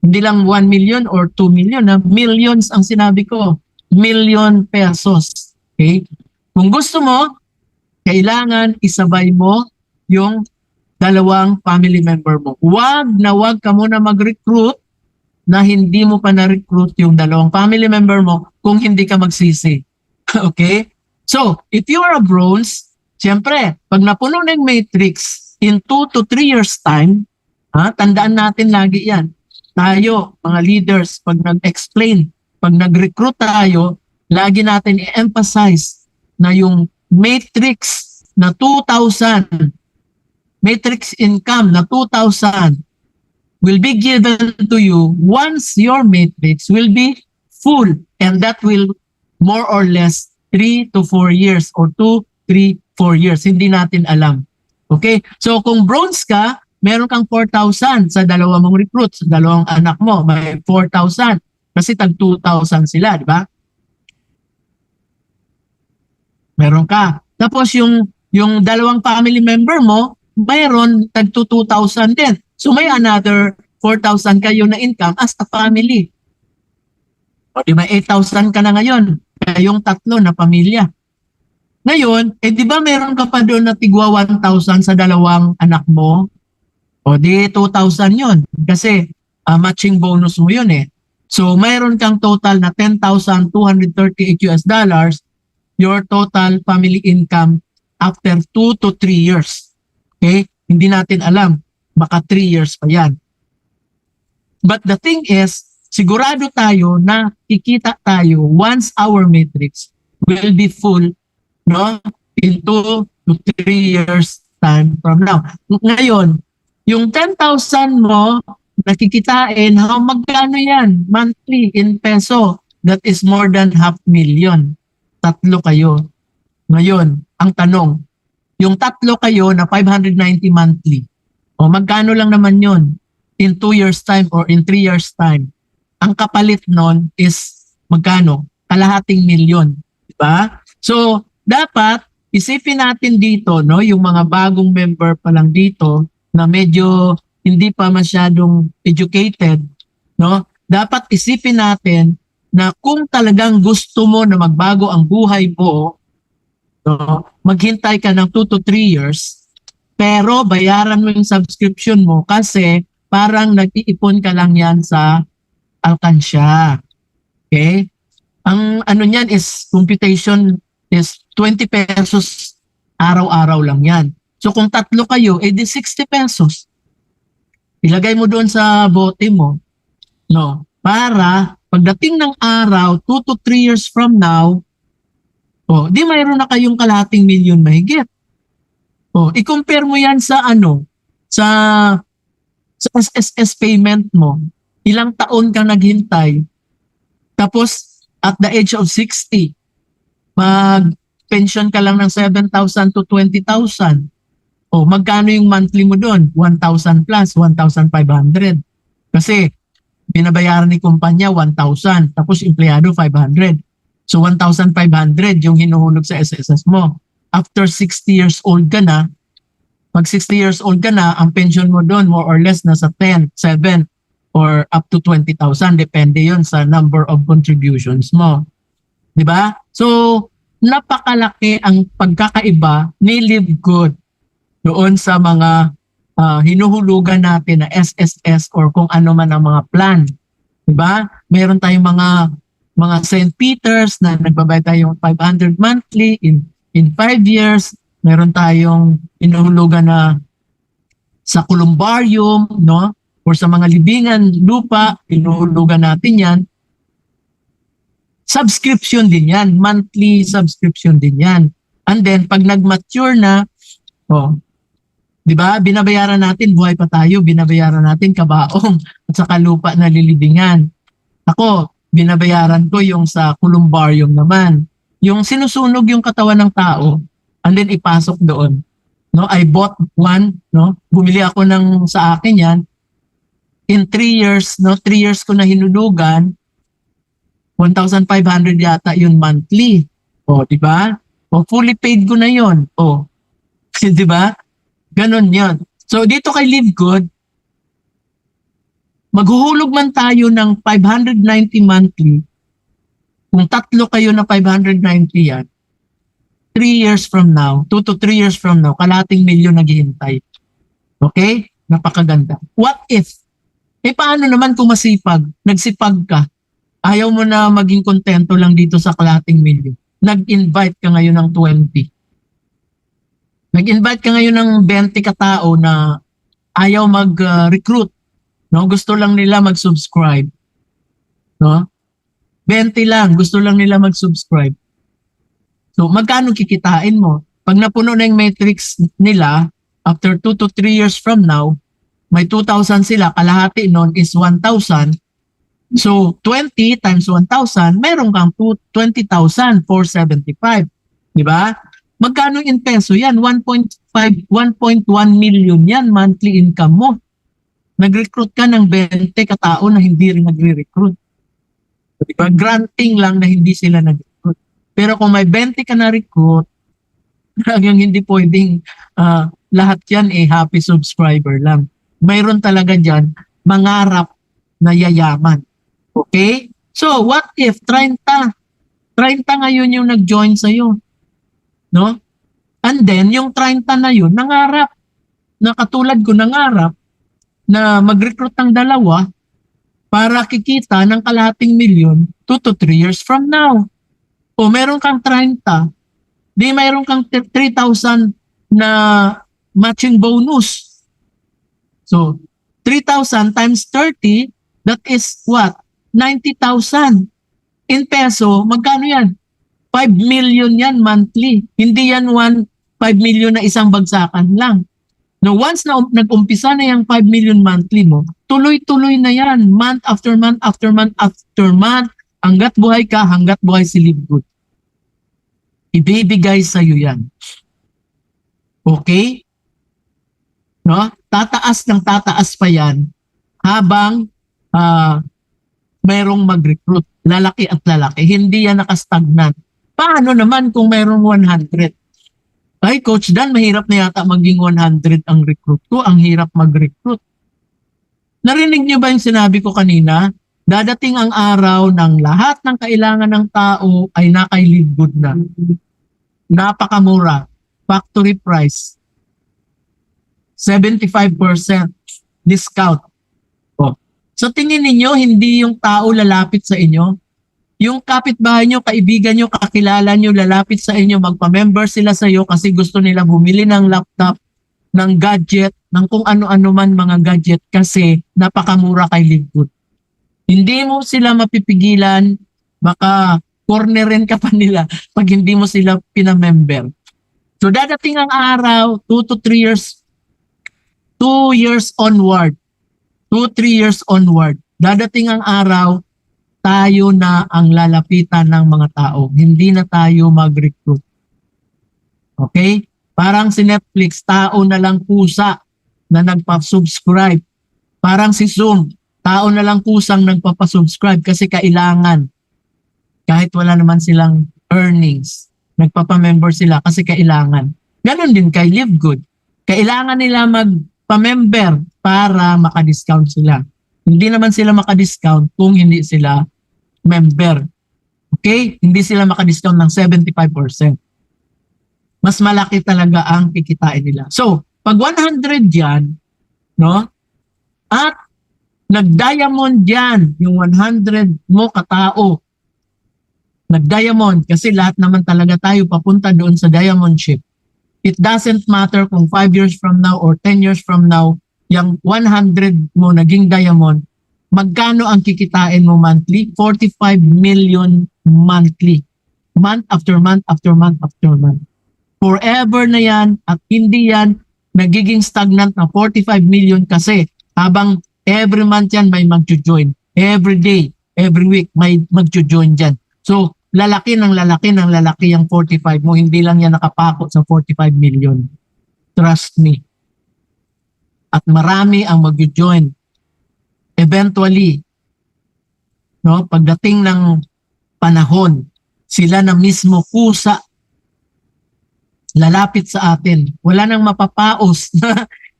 hindi lang 1 million or 2 million, millions ang sinabi ko, million pesos. Okay? Kung gusto mo, kailangan isabay mo yung dalawang family member mo. Wag ka muna mag-recruit na hindi mo pa na-recruit yung dalawang family member mo kung hindi ka magsisi. Okay? So, if you are a bronze, siyempre, pag napuno na yung matrix in 2 to 3 years time, tandaan natin lagi yan. Tayo, mga leaders, pag nag-explain, pag nag-recruit tayo, lagi natin i-emphasize na yung matrix na 2,000, matrix income na 2,000 will be given to you once your matrix will be full, and that will more or less 3 to 4 years or 2, 3, 4 years. Hindi natin alam. Okay? So kung bronze ka, meron kang 4,000 sa dalawa mong recruit, sa dalawang anak mo, may 4,000 kasi tag 2,000 sila, di ba? Meron ka. Tapos yung dalawang family member mo, mayroon tag 2,000 din. So may another 4,000 kayo na income as a family. O di ba 8,000 ka na ngayon, kayong tatlo na pamilya. Ngayon, di ba meron ka pa doon na tigwa 1,000 sa dalawang anak mo? O di 2,000 yun. Kasi matching bonus mo yun eh. So mayroon kang total na $10,238 your total family income after 2 to 3 years. Okay? Hindi natin alam. Baka 3 years pa yan. But the thing is, sigurado tayo na kikita tayo once our matrix will be full, no? In 2 to 3 years time from now. Ngayon, yung 10,000 mo, nakikitain, magkano yan? Monthly in peso. That is more than 500,000. Tatlo kayo. Ngayon, ang tanong, yung tatlo kayo na 590 monthly, o magkano lang naman yun in 2 years time or in 3 years time? Ang kapalit nun is magkano? Kalahating milyon. Diba? So, dapat isipin natin dito, no, yung mga bagong member pa lang dito na medyo hindi pa masyadong educated, no? Dapat isipin natin na kung talagang gusto mo na magbago ang buhay mo, no, maghintay ka ng 2 to 3 years, pero bayaran mo yung subscription mo kasi parang nag-iipon ka lang yan sa alkansya. Okay? Ang ano niyan is, computation is 20 pesos araw-araw lang yan. So kung tatlo kayo, di 60 pesos. Ilagay mo doon sa bote mo, no? Para pagdating ng araw, 2 to 3 years from now, di mayroon na kayong kalahating milyon mahigit. I-compare mo yan sa sa SSS payment mo. Ilang taon kang naghintay. Tapos, at the age of 60, mag-pension ka lang ng 7,000 to 20,000. Magkano yung monthly mo doon? 1,000 plus, 1,500. Kasi, binabayaran ni kumpanya 1,000, tapos empleyado 500. So 1,500 yung hinuhulog sa SSS mo. After 60 years old ka na, pag 60 years old ka na, ang pension mo doon more or less nasa 10, 7, or up to 20,000. Depende yon sa number of contributions mo. Diba? So, napakalaki ang pagkakaiba ni Live Good doon sa mga hinuhulugan natin na SSS or kung ano man ang mga plan. Diba? Meron tayong mga St. Peter's na nagbabayad tayong 500 monthly in 5 years. Meron tayong hinuhulugan na sa columbarium, no? Or sa mga libingan, lupa, hinuhulugan natin yan. Subscription din yan. Monthly subscription din yan. And then, pag nag-mature na, di ba, binabayaran natin, buhay pa tayo, binabayaran natin kabaong at saka lupa na lilibingan. Ako, binabayaran ko yung sa columbarium naman. Yung sinusunog yung katawan ng tao, and then ipasok doon. No, I bought one, no? Bumili ako ng sa akin yan. In 3 years, no, 3 years ko na hinulugan, 1,500 yata yun monthly. Di ba? Fully paid ko na yun. Di ba? Ganon yun. So, dito kay Live Good, maghuhulog man tayo ng 590 monthly, kung tatlo kayo na 590 yan, 3 years from now, 2 to 3 years from now, kalating milyon naghihintay. Okay? Napakaganda. What if? Paano naman kung masipag, nagsipag ka, ayaw mo na maging kontento lang dito sa kalating milyon. Nag-invite ka ngayon ng 20. Nag-invite ka ngayon ng 20 katao na ayaw mag-recruit. No? Gusto lang nila mag-subscribe. No? 20 lang, gusto lang nila mag-subscribe. So, magkano kikitain mo? Pag napuno na yung matrix nila, after 2 to 3 years from now, may 2,000 sila, kalahati nun is 1,000. So, 20 times 1,000, meron kang 20,475. Di ba? Magkano in peso yan? 1.1 million yan, monthly income mo. Nag-recruit ka ng 20 katao na hindi rin nagre-recruit. Di ba? Granting lang na hindi sila nag-recruit. Pero kung may 20 ka na-recruit, hanggang hindi pwedeng lahat yan happy subscriber lang. Mayroon talaga dyan mangarap na yayaman. Okay? So, what if 30 ngayon yung nag-join sa'yo? No? And then, yung 30 na yun, nangarap. Na katulad ko, nangarap na mag-recruit ng 2 para kikita ng kalahating milyon 2 to 3 years from now. O meron kang 30, di meron kang 3,000 na matching bonus. So, 3,000 times 30, that is what? 90,000. In peso, magkano yan? 5 million yan monthly. Hindi yan 5 million na isang bagsakan lang. No, once na nag-umpisa na yung 5 million monthly mo, tuloy-tuloy na yan. Month after month after month after month. Hanggat buhay ka, hanggat buhay si Live Good. Ibibigay sa'yo yan. Okay? No? Tataas ng tataas pa yan habang mayroong mag-recruit, lalaki at lalaki. Hindi yan nakastagnant. Paano naman kung mayroong 100? Ay, Coach Dan, mahirap na yata maging 100 ang recruit ko. Ang hirap mag-recruit. Narinig niyo ba yung sinabi ko kanina? Dadating ang araw ng lahat ng kailangan ng tao ay nakay Live Good na. Napakamura. Factory price. 75% discount. So tingin ninyo, hindi yung tao lalapit sa inyo. Yung kapitbahay nyo, kaibigan nyo, kakilala nyo, lalapit sa inyo, magpa-member sila sa iyo kasi gusto nila bumili ng laptop, ng gadget, ng kung ano-ano man mga gadget kasi napakamura kay Live Good. Hindi mo sila mapipigilan, baka cornerin ka pa nila pag hindi mo sila pinamember. So dadating ang araw, 2 to 3 years, 2 years onward, 2-3 years onward, dadating ang araw, tayo na ang lalapitan ng mga tao. Hindi na tayo mag-recruit. Okay? Parang si Netflix, tao na lang pusa na nagpa-subscribe. Parang si Zoom, tao na lang pusang nagpapa-subscribe kasi kailangan. Kahit wala naman silang earnings, nagpapa-member sila kasi kailangan. Ganon din kay Live Good. Kailangan nila magpa-member para maka-discount sila. Hindi naman sila maka-discount kung hindi sila member. Okay? Hindi sila makadiscount ng 75%. Mas malaki talaga ang kikitain nila. So, pag 100 yan, no? At nag-diamond yan, yung 100 mo katao. Nag-diamond kasi lahat naman talaga tayo papunta doon sa diamond ship. It doesn't matter kung 5 years from now or 10 years from now, yung 100 mo naging diamond, magkano ang kikitain mo monthly? 45 million monthly. Month after month after month after month. Forever na yan at hindi yan nagiging stagnant na 45 million kasi habang every month yan may mag-join. Every day, every week may mag-join dyan. So, lalaki ng lalaki ng lalaki yung 45 mo. Hindi lang yan nakapakot sa 45 million. Trust me. At marami ang mag-join. Eventually, no, pagdating ng panahon, sila na mismo kusa lalapit sa atin. Wala nang mapapaos.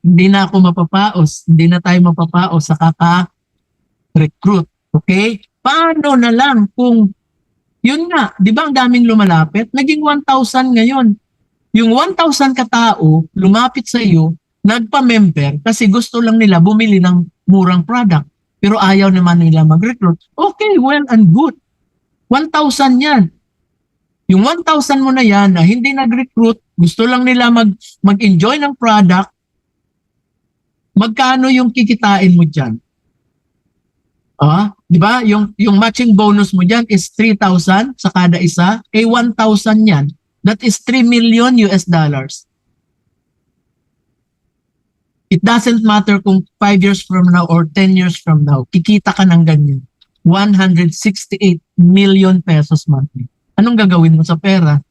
Hindi na ako mapapaos. Hindi na tayo mapapaos sa kaka-recruit. Okay? Paano na lang kung, yun nga, di ba ang daming lumalapit? Naging 1,000 ngayon. Yung 1,000 katao, lumapit sa iyo, nagpa-member kasi gusto lang nila bumili ng murang product. Pero ayaw naman nila mag-recruit. Okay, well and good. 1,000 yan. Yung 1,000 mo na yan na hindi nag-recruit, gusto lang nila mag-enjoy ng product, magkano yung kikitain mo dyan? Di ba? Yung matching bonus mo dyan is 3,000 sa kada isa. 1,000 yan. That is 3 million US dollars. It doesn't matter kung 5 years from now or 10 years from now, kikita ka ng ganyan. 168 million pesos monthly. Anong gagawin mo sa pera?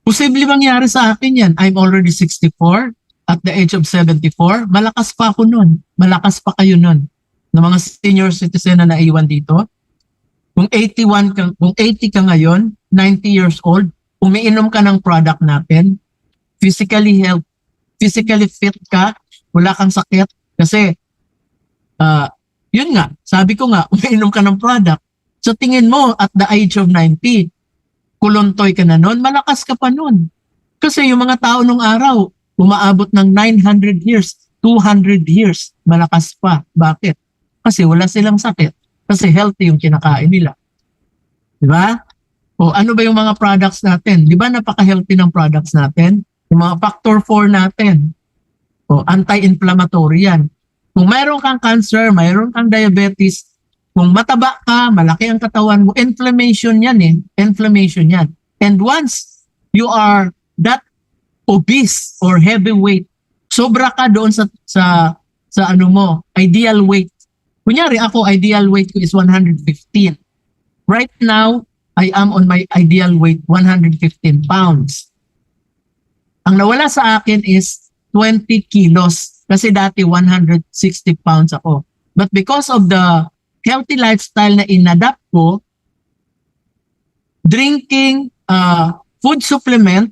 Posible mangyari sa akin yan. I'm already 64 at the age of 74. Malakas pa ako nun. Malakas pa kayo nun. Ng mga senior citizen na naiwan dito. Kung 80 ka ngayon, 90 years old, umiinom ka ng product natin, physically fit ka, wala kang sakit. Kasi, yun nga, sabi ko nga, umiinom ka ng product. So tingin mo at the age of 90, kulontoy ka na nun, malakas ka pa nun. Kasi yung mga tao nung araw, umaabot ng 900 years, 200 years, malakas pa. Bakit? Kasi wala silang sakit. Kasi healthy yung kinakain nila. Di ba? O ano ba yung mga products natin? Di ba napaka-healthy ng products natin? Yung mga factor 4 natin. O anti-inflammatory yan. Kung mayroon kang cancer, mayroon kang diabetes, kung mataba ka, malaki ang katawan mo, inflammation yan eh. Inflammation yan. And once you are that obese or heavyweight, sobra ka doon sa ano mo, ideal weight. Kunyari ako, ideal weight ko is 115. Right now, I am on my ideal weight, 115 pounds. Ang nawala sa akin is 20 kilos. Kasi dati 160 pounds ako. But because of the healthy lifestyle na inadapt ko, drinking food supplement,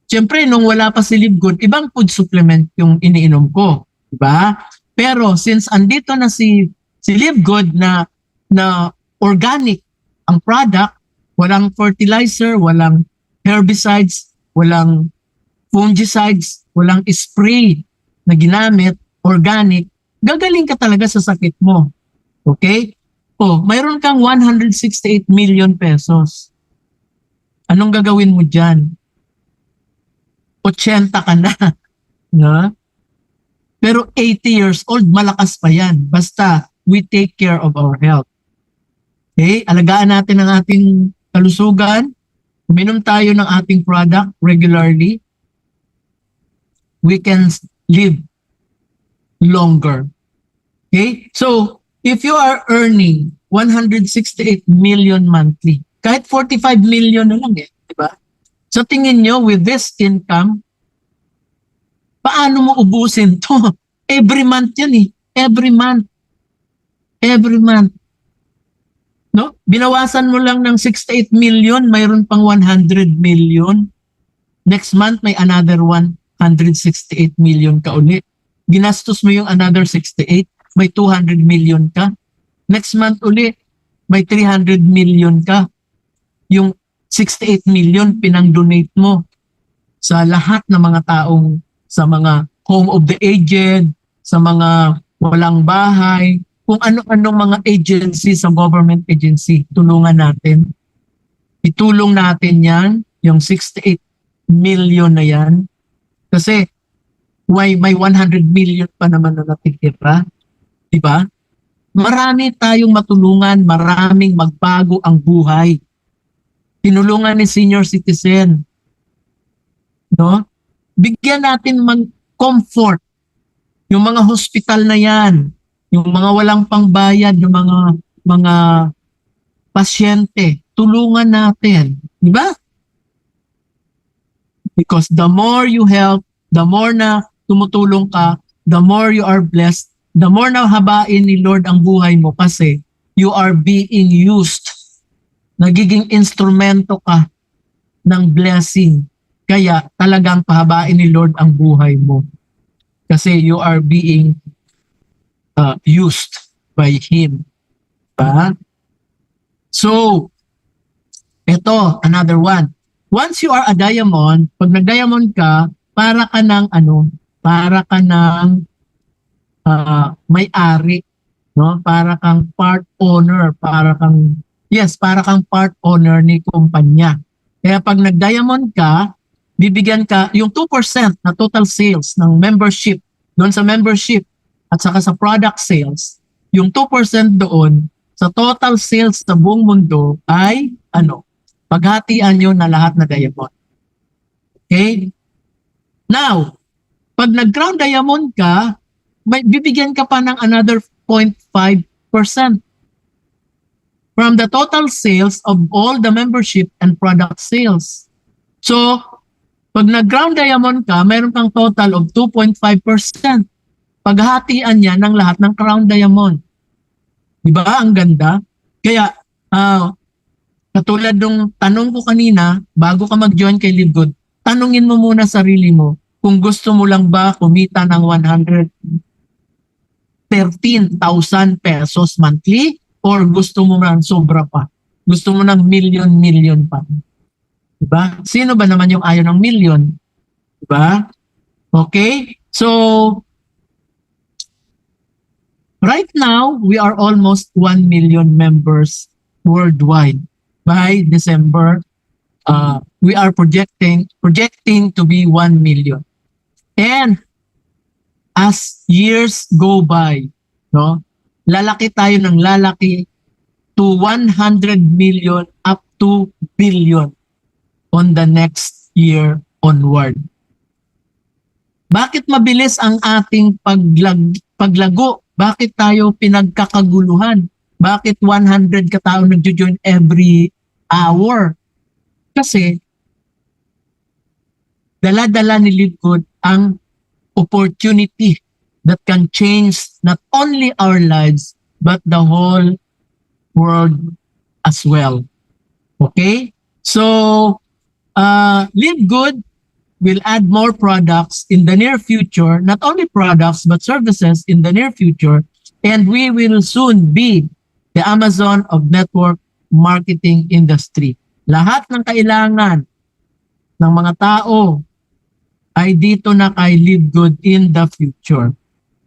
siyempre nung wala pa si Live Good, ibang food supplement yung iniinom ko, diba? Pero since andito na si Live Good na organic ang product, walang fertilizer, walang herbicides, walang fungicides, walang spray na ginamit, organic, gagaling ka talaga sa sakit mo. Okay? Mayroon kang 168 million pesos. Anong gagawin mo dyan? 80 ka na. No? Pero 80 years old, malakas pa yan. Basta we take care of our health. Okay? Alagaan natin ang ating kalusugan. Uminom tayo ng ating product regularly. We can live longer. Okay? So, if you are earning 168 million monthly, kahit 45 million na lang di ba? So tingin nyo, with this income, paano mo ubusin to? Every month yan eh. Every month. Every month. No? Binawasan mo lang ng 68 million, mayroon pang 100 million. Next month, may another 168 million ka ulit. Ginastos mo yung another 68, may 200 million ka. Next month uli, may 300 million ka. Yung 68 million pinang-donate mo sa lahat ng mga taong, sa mga home of the aged, sa mga walang bahay, kung ano-anong mga agency sa government agency, tulungan natin. Itulong natin yan, yung 68 million na yan. Kasi may 100 million pa naman na natitira. Diba? Marami tayong matulungan, maraming magbago ang buhay. Tinulungan ni senior citizen. No? Bigyan natin comfort. Yung mga hospital na yan, yung mga walang pangbayad, yung mga pasyente, tulungan natin. Di ba? Because the more you help, the more na tumutulong ka, the more you are blessed, the more na habain ni Lord ang buhay mo kasi you are being used. Nagiging instrumento ka ng blessing. Kaya talagang pahabain ni Lord ang buhay mo. Kasi you are being used by Him. Diba? So, ito, another one. Once you are a diamond, pag nag-diamond ka, para ka ng may-ari, no? Para kang part owner, para kang part owner ni kumpanya. Kaya pag nag-diamond ka, bibigyan ka yung 2% na total sales ng membership, doon sa membership at saka sa product sales, yung 2% doon sa total sales sa buong mundo ay paghatian yun na lahat na diamond. Okay? Now, pag nag-crown diamond ka, bibigyan ka pa ng another 0.5% from the total sales of all the membership and product sales. So, pag nag-crown diamond ka, mayroon kang total of 2.5%. Paghatian niya ng lahat ng crown diamond. Di ba? Ang ganda. Kaya, katulad nung tanong ko kanina, bago ka mag-join kay Live Good, tanungin mo muna sarili mo kung gusto mo lang ba kumita ng 113,000 pesos monthly or gusto mo lang sobra pa. Gusto mo ng million pa. Diba? Sino ba naman yung ayaw ng million? Diba? Okay? So, right now, we are almost 1 million members worldwide. By December, we are projecting to be 1 million. And as years go by, no, lalaki tayo ng lalaki to 100 million up to billion on the next year onward. Bakit mabilis ang ating paglago? Bakit tayo pinagkakaguluhan? Bakit 100 katao nagjo-join every hour? Kasi dala-dala ni Live Good ang opportunity that can change not only our lives but the whole world as well. Okay? So, Live Good will add more products in the near future, not only products but services in the near future, and we will soon be the Amazon of network marketing industry. Lahat ng kailangan ng mga tao ay dito na kay Live Good in the future.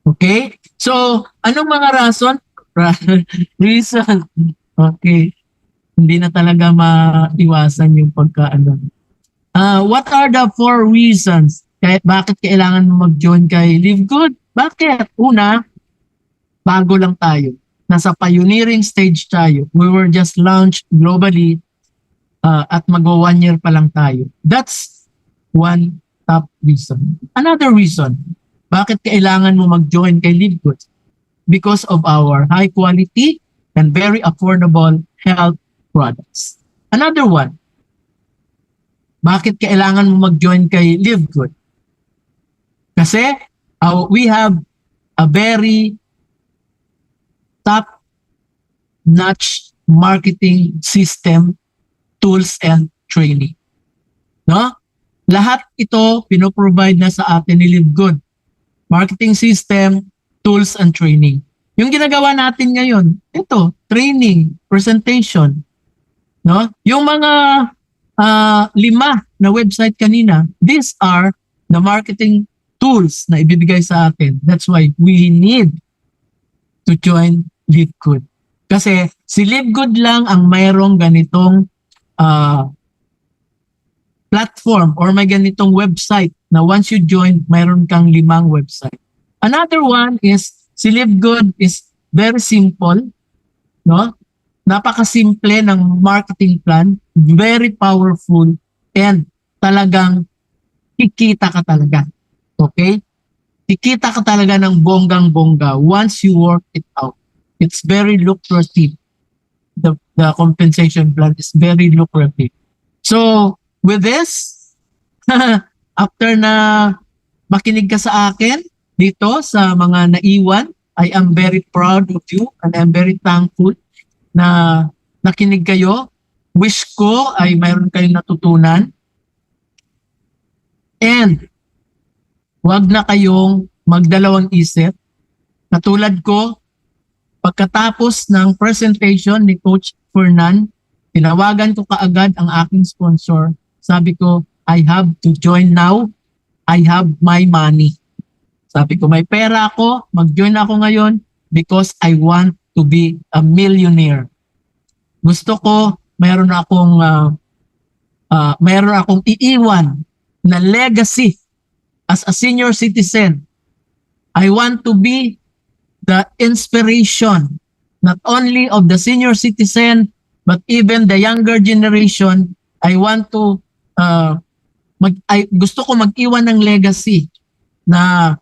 Okay? So, anong mga reason? Okay. Hindi na talaga maiwasan yung what are the 4 reasons bakit kailangan mo mag-join kay Live Good? Bakit? Una, bago lang tayo. Nasa pioneering stage tayo. We were just launched globally at mag-1 year pa lang tayo. That's one top reason. Another reason, bakit kailangan mo mag-join kay Live Good? Because of our high quality and very affordable health products. Another one, bakit kailangan mo mag-join kay Live Good? Kasi we have a very top-notch marketing system, tools, and training. No? Lahat ito pinoprovide na sa atin ni Live Good. Marketing system, tools, and training. Yung ginagawa natin ngayon, ito, training, presentation, no? Yung mga 5 na website kanina, these are the marketing tools na ibibigay sa atin. That's why we need to join LiveGood. Kasi si LiveGood lang ang mayroong ganitong platform or may ganitong website na once you join, mayroon kang 5 website. Another one is si LiveGood is very simple, no? Napakasimple ng marketing plan, very powerful, and talagang kikita ka talaga. Okay? Kikita ka talaga ng bonggang-bongga once you work it out. It's very lucrative. The compensation plan is very lucrative. So, with this, after na makinig ka sa akin dito sa mga naiwan, I am very proud of you and I'm very thankful na nakinig kayo. Wish ko ay mayroon kayong natutunan. And wag na kayong magdalawang isip. Katulad ko, pagkatapos ng presentation ni Coach Fernan, tinawagan ko kaagad ang aking sponsor. Sabi ko, I have to join now. I have my money. Sabi ko, may pera ako, mag-join ako ngayon because I want to be a millionaire. Gusto ko, mayroon akong iiwan na legacy as a senior citizen. I want to be the inspiration not only of the senior citizen but even the younger generation. I want to gusto ko mag-iwan ng legacy na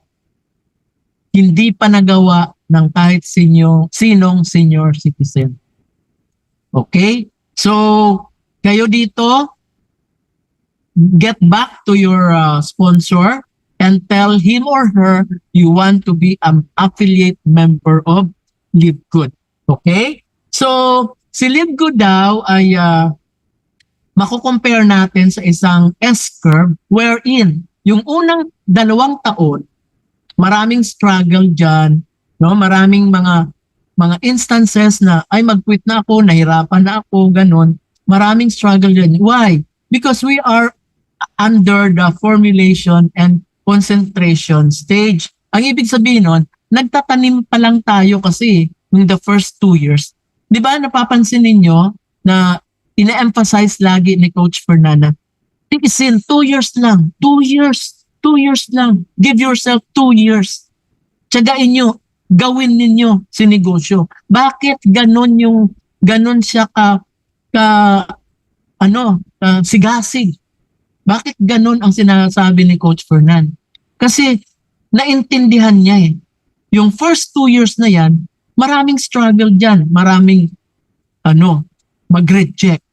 hindi pa nagawa ng kahit sinong senior citizen. Okay? So, kayo dito, get back to your sponsor and tell him or her you want to be an affiliate member of LiveGood. Okay? So, si LiveGood daw ay mako-compare natin sa isang S-curve wherein yung unang 2 taon, maraming struggle dyan, no? Maraming mga instances na ay mag-quit na ako, nahirapan na ako, ganun. Maraming struggle dyan. Why? Because we are under the formulation and concentration stage. Ang ibig sabihin nun, nagtatanim pa lang tayo kasi in the first 2 years. Di ba napapansin ninyo na ina-emphasize lagi ni Coach Fernanda, tiisin, 2 years lang, 2 years lang. Give yourself 2 years. Tsagain nyo, gawin ninyo si negosyo. Bakit ganon siya sigasig? Bakit ganon ang sinasabi ni Coach Fernan? Kasi naintindihan niya Yung first 2 years na yan, maraming struggle dyan. Maraming mag-reject.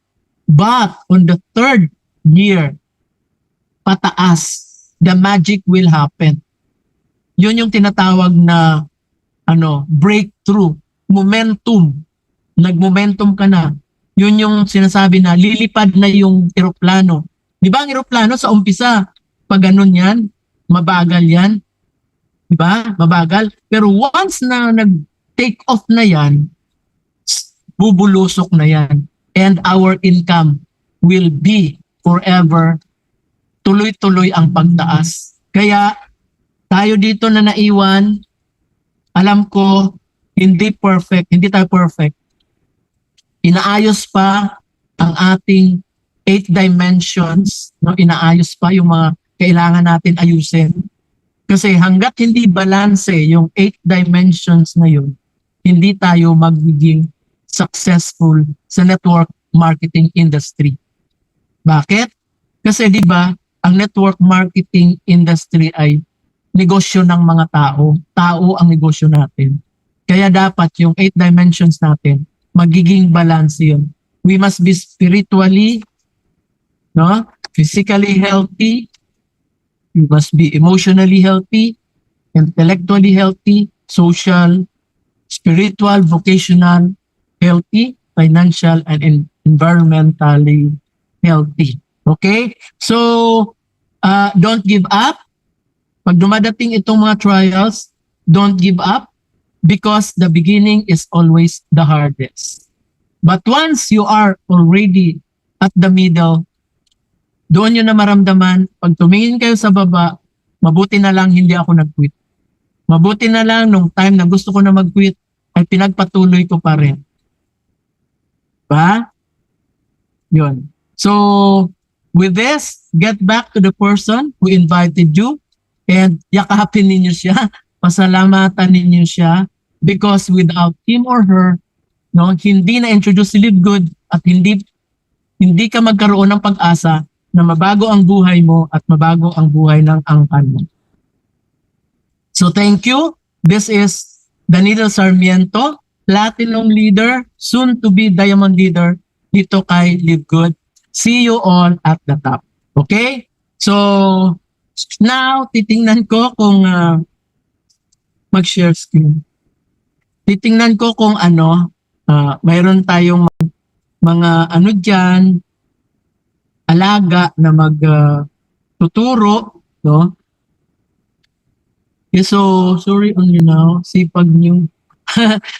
But on the 3rd year, pataas, the magic will happen. Yun yung tinatawag na breakthrough, momentum. Nag-momentum ka na. Yun yung sinasabi na lilipad na yung eroplano. Di ba ang eroplano sa umpisa, pag ganun yan, mabagal yan. Di ba? Mabagal. Pero once na nag-take off na yan, bubulusok na yan. And our income will be forever tuloy-tuloy ang pagtaas. Kaya tayo dito na naiwan, alam ko hindi tayo perfect. Inaayos pa ang ating 8 dimensions, inaayos pa yung mga kailangan natin ayusin. Kasi hanggat hindi balance yung 8 dimensions na yun, hindi tayo magiging successful sa network marketing industry. Bakit? Kasi di ba, ang network marketing industry ay negosyo ng mga tao. Tao ang negosyo natin. Kaya dapat yung 8 dimensions natin, magiging balance yun. We must be spiritually, physically healthy. We must be emotionally healthy, intellectually healthy, social, spiritual, vocational, healthy, financial, and environmentally healthy. Okay? So, don't give up. Pag dumadating itong mga trials, don't give up. because the beginning is always the hardest. But once you are already at the middle, doon nyo na maramdaman, pag tumingin kayo sa baba, mabuti na lang hindi ako nag-quit. Mabuti na lang nung time na gusto ko na mag-quit, ay pinagpatuloy ko pa rin. Ba? Yun. So, with this, get back to the person who invited you and yakapin ninyo siya, pasalamatan ninyo siya because without him or her, no, hindi na-introduce si Live Good at hindi ka magkaroon ng pag-asa na mabago ang buhay mo at mabago ang buhay ng angkan mo. So thank you. This is Danilo Sarmiento, Platinum Leader, soon to be Diamond Leader dito kay Live Good. See you all at the top. Okay? So now, titingnan ko kung mag-share screen. Titingnan ko kung mayroon tayong mga dyan, alaga na tuturo, no? Okay, so sorry only now, sipag nyo.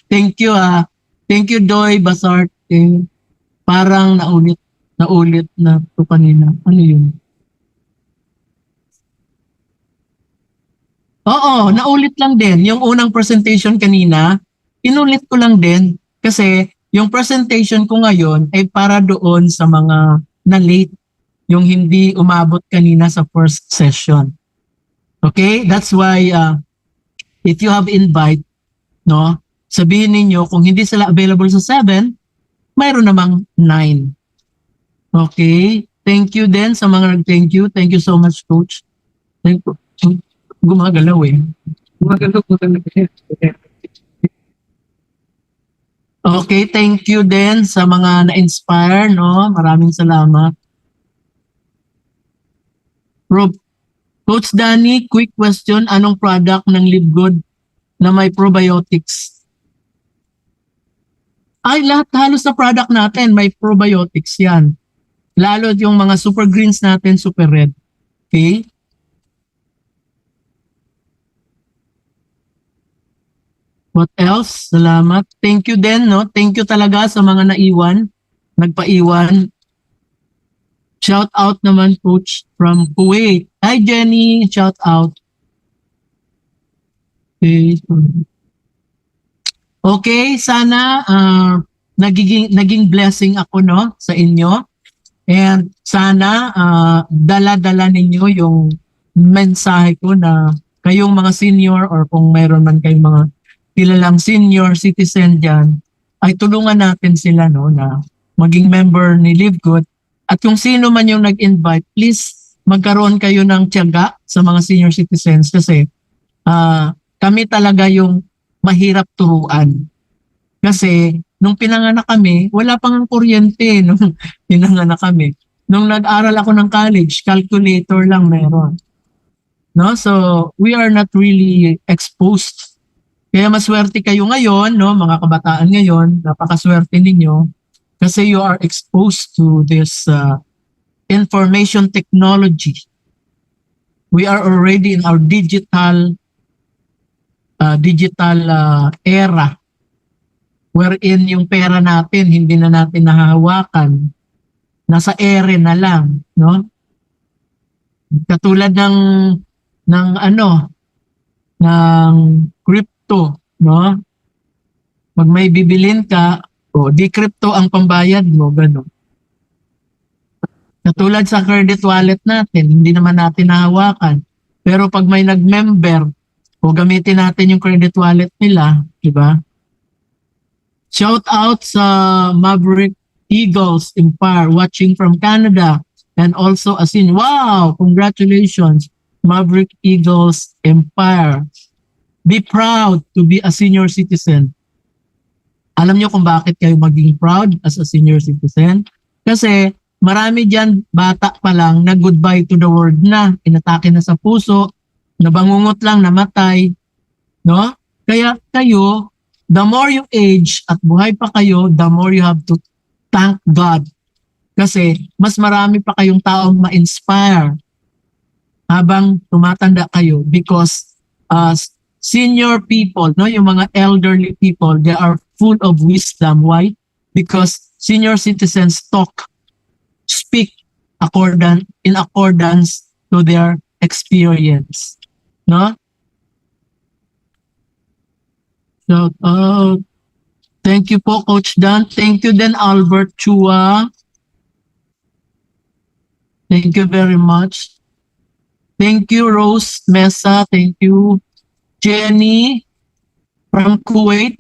Thank you Thank you Doy Basarte. Parang naulit na to kanina. Ano yun? Oo, naulit lang din. Yung unang presentation kanina, inulit ko lang din kasi yung presentation ko ngayon ay para doon sa mga na-late, yung hindi umabot kanina sa first session. Okay? That's why if you have invite, no, sabihin ninyo kung hindi sila available sa 7, mayroon namang 9. Okay? Thank you din sa mga nag-thank you. Thank you so much, Coach. Thank you. Gumagalaw eh. Gumagalaw po talaga. Okay, thank you din sa mga na-inspire, no? Maraming salamat. Coach Danny, quick question. Anong product ng Live Good na may probiotics? Ay, lahat halos na product natin may probiotics yan. Lalo yung mga super greens natin, super red. Okay? What else? Salamat. Thank you din, no? Thank you talaga sa mga nagpaiwan. Shout out naman, Coach, from Kuwait. Hi, Jenny. Shout out. Okay, sana naging blessing ako, no, sa inyo. And sana dala-dala ninyo yung mensahe ko na kayong mga senior or kung mayroon man kayong mga kilalang senior citizen dyan, ay tulungan natin sila, no, na maging member ni Live Good. At kung sino man yung nag-invite, please magkaroon kayo ng tiyaga sa mga senior citizens kasi kami talaga yung mahirap turuan. Kasi nung pinanganak kami, wala pang kuryente nung pinanganak kami. Nung nag-aral ako ng college, calculator lang meron. No? So, we are not really exposed. Kaya maswerte kayo ngayon, no, mga kabataan ngayon, napakaswerte ninyo kasi you are exposed to this information technology. We are already in our digital era wherein yung pera natin hindi na natin nahahawakan. Nasa ere na lang, no? Katulad ng crypto, no? Pag may bibilin ka, di crypto ang pambayad mo, gano'n. Katulad sa credit wallet natin, hindi naman natin nahawakan. Pero pag may nag-member, gamitin natin yung credit wallet nila, di ba? Shout out sa Maverick Eagles Empire watching from Canada and also Asin. Wow! Congratulations, Maverick Eagles Empire. Be proud to be a senior citizen. Alam niyo kung bakit kayo maging proud as a senior citizen? Kasi marami dyan, bata pa lang, na goodbye to the world na, inatake na sa puso, nabangungot lang, namatay. No? Kaya kayo, the more you age at buhay pa kayo, the more you have to thank God. Kasi mas marami pa kayong taong ma-inspire habang tumatanda kayo because senior people, no, yung mga elderly people, they are full of wisdom. Why? Because senior citizens speak in accordance to their experience, no? So, thank you po, Coach Dan. Thank you then, Albert Chua. Thank you very much. Thank you, Rose Mesa. Thank you, Jenny from Kuwait.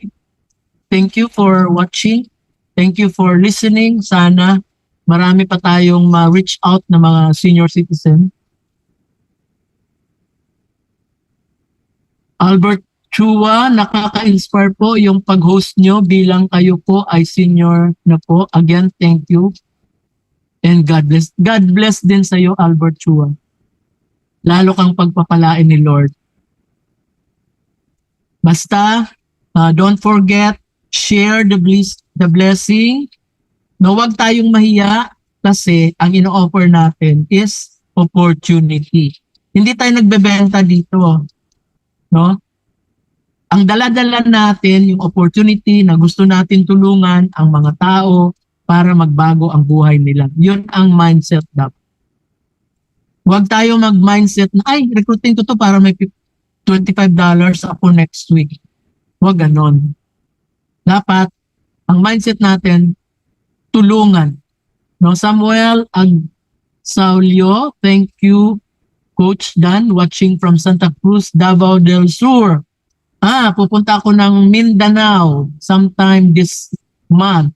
Thank you for watching. Thank you for listening. Sana marami pa tayong ma-reach out na mga senior citizen. Albert Chua, nakaka-inspire po yung pag-host nyo bilang kayo po ay senior na po. Again, thank you. And God bless. God bless din sa iyo, Albert Chua. Lalo kang pagpapalain ni Lord. Basta, don't forget, share the blessing. No, wag tayong mahiya kasi ang ino-offer natin is opportunity. Hindi tayo nagbebenta dito. No? Ang dala-dala natin, yung opportunity na gusto natin tulungan ang mga tao para magbago ang buhay nila. Yun ang mindset dapat. Huwag tayo mag-mindset na, ay, recruiting ko to para may $25 ako next week. Huwag ganon. Dapat, ang mindset natin, tulungan. No, Samuel Agsaulio, thank you, Coach Dan, watching from Santa Cruz, Davao del Sur. Pupunta ako ng Mindanao sometime this month.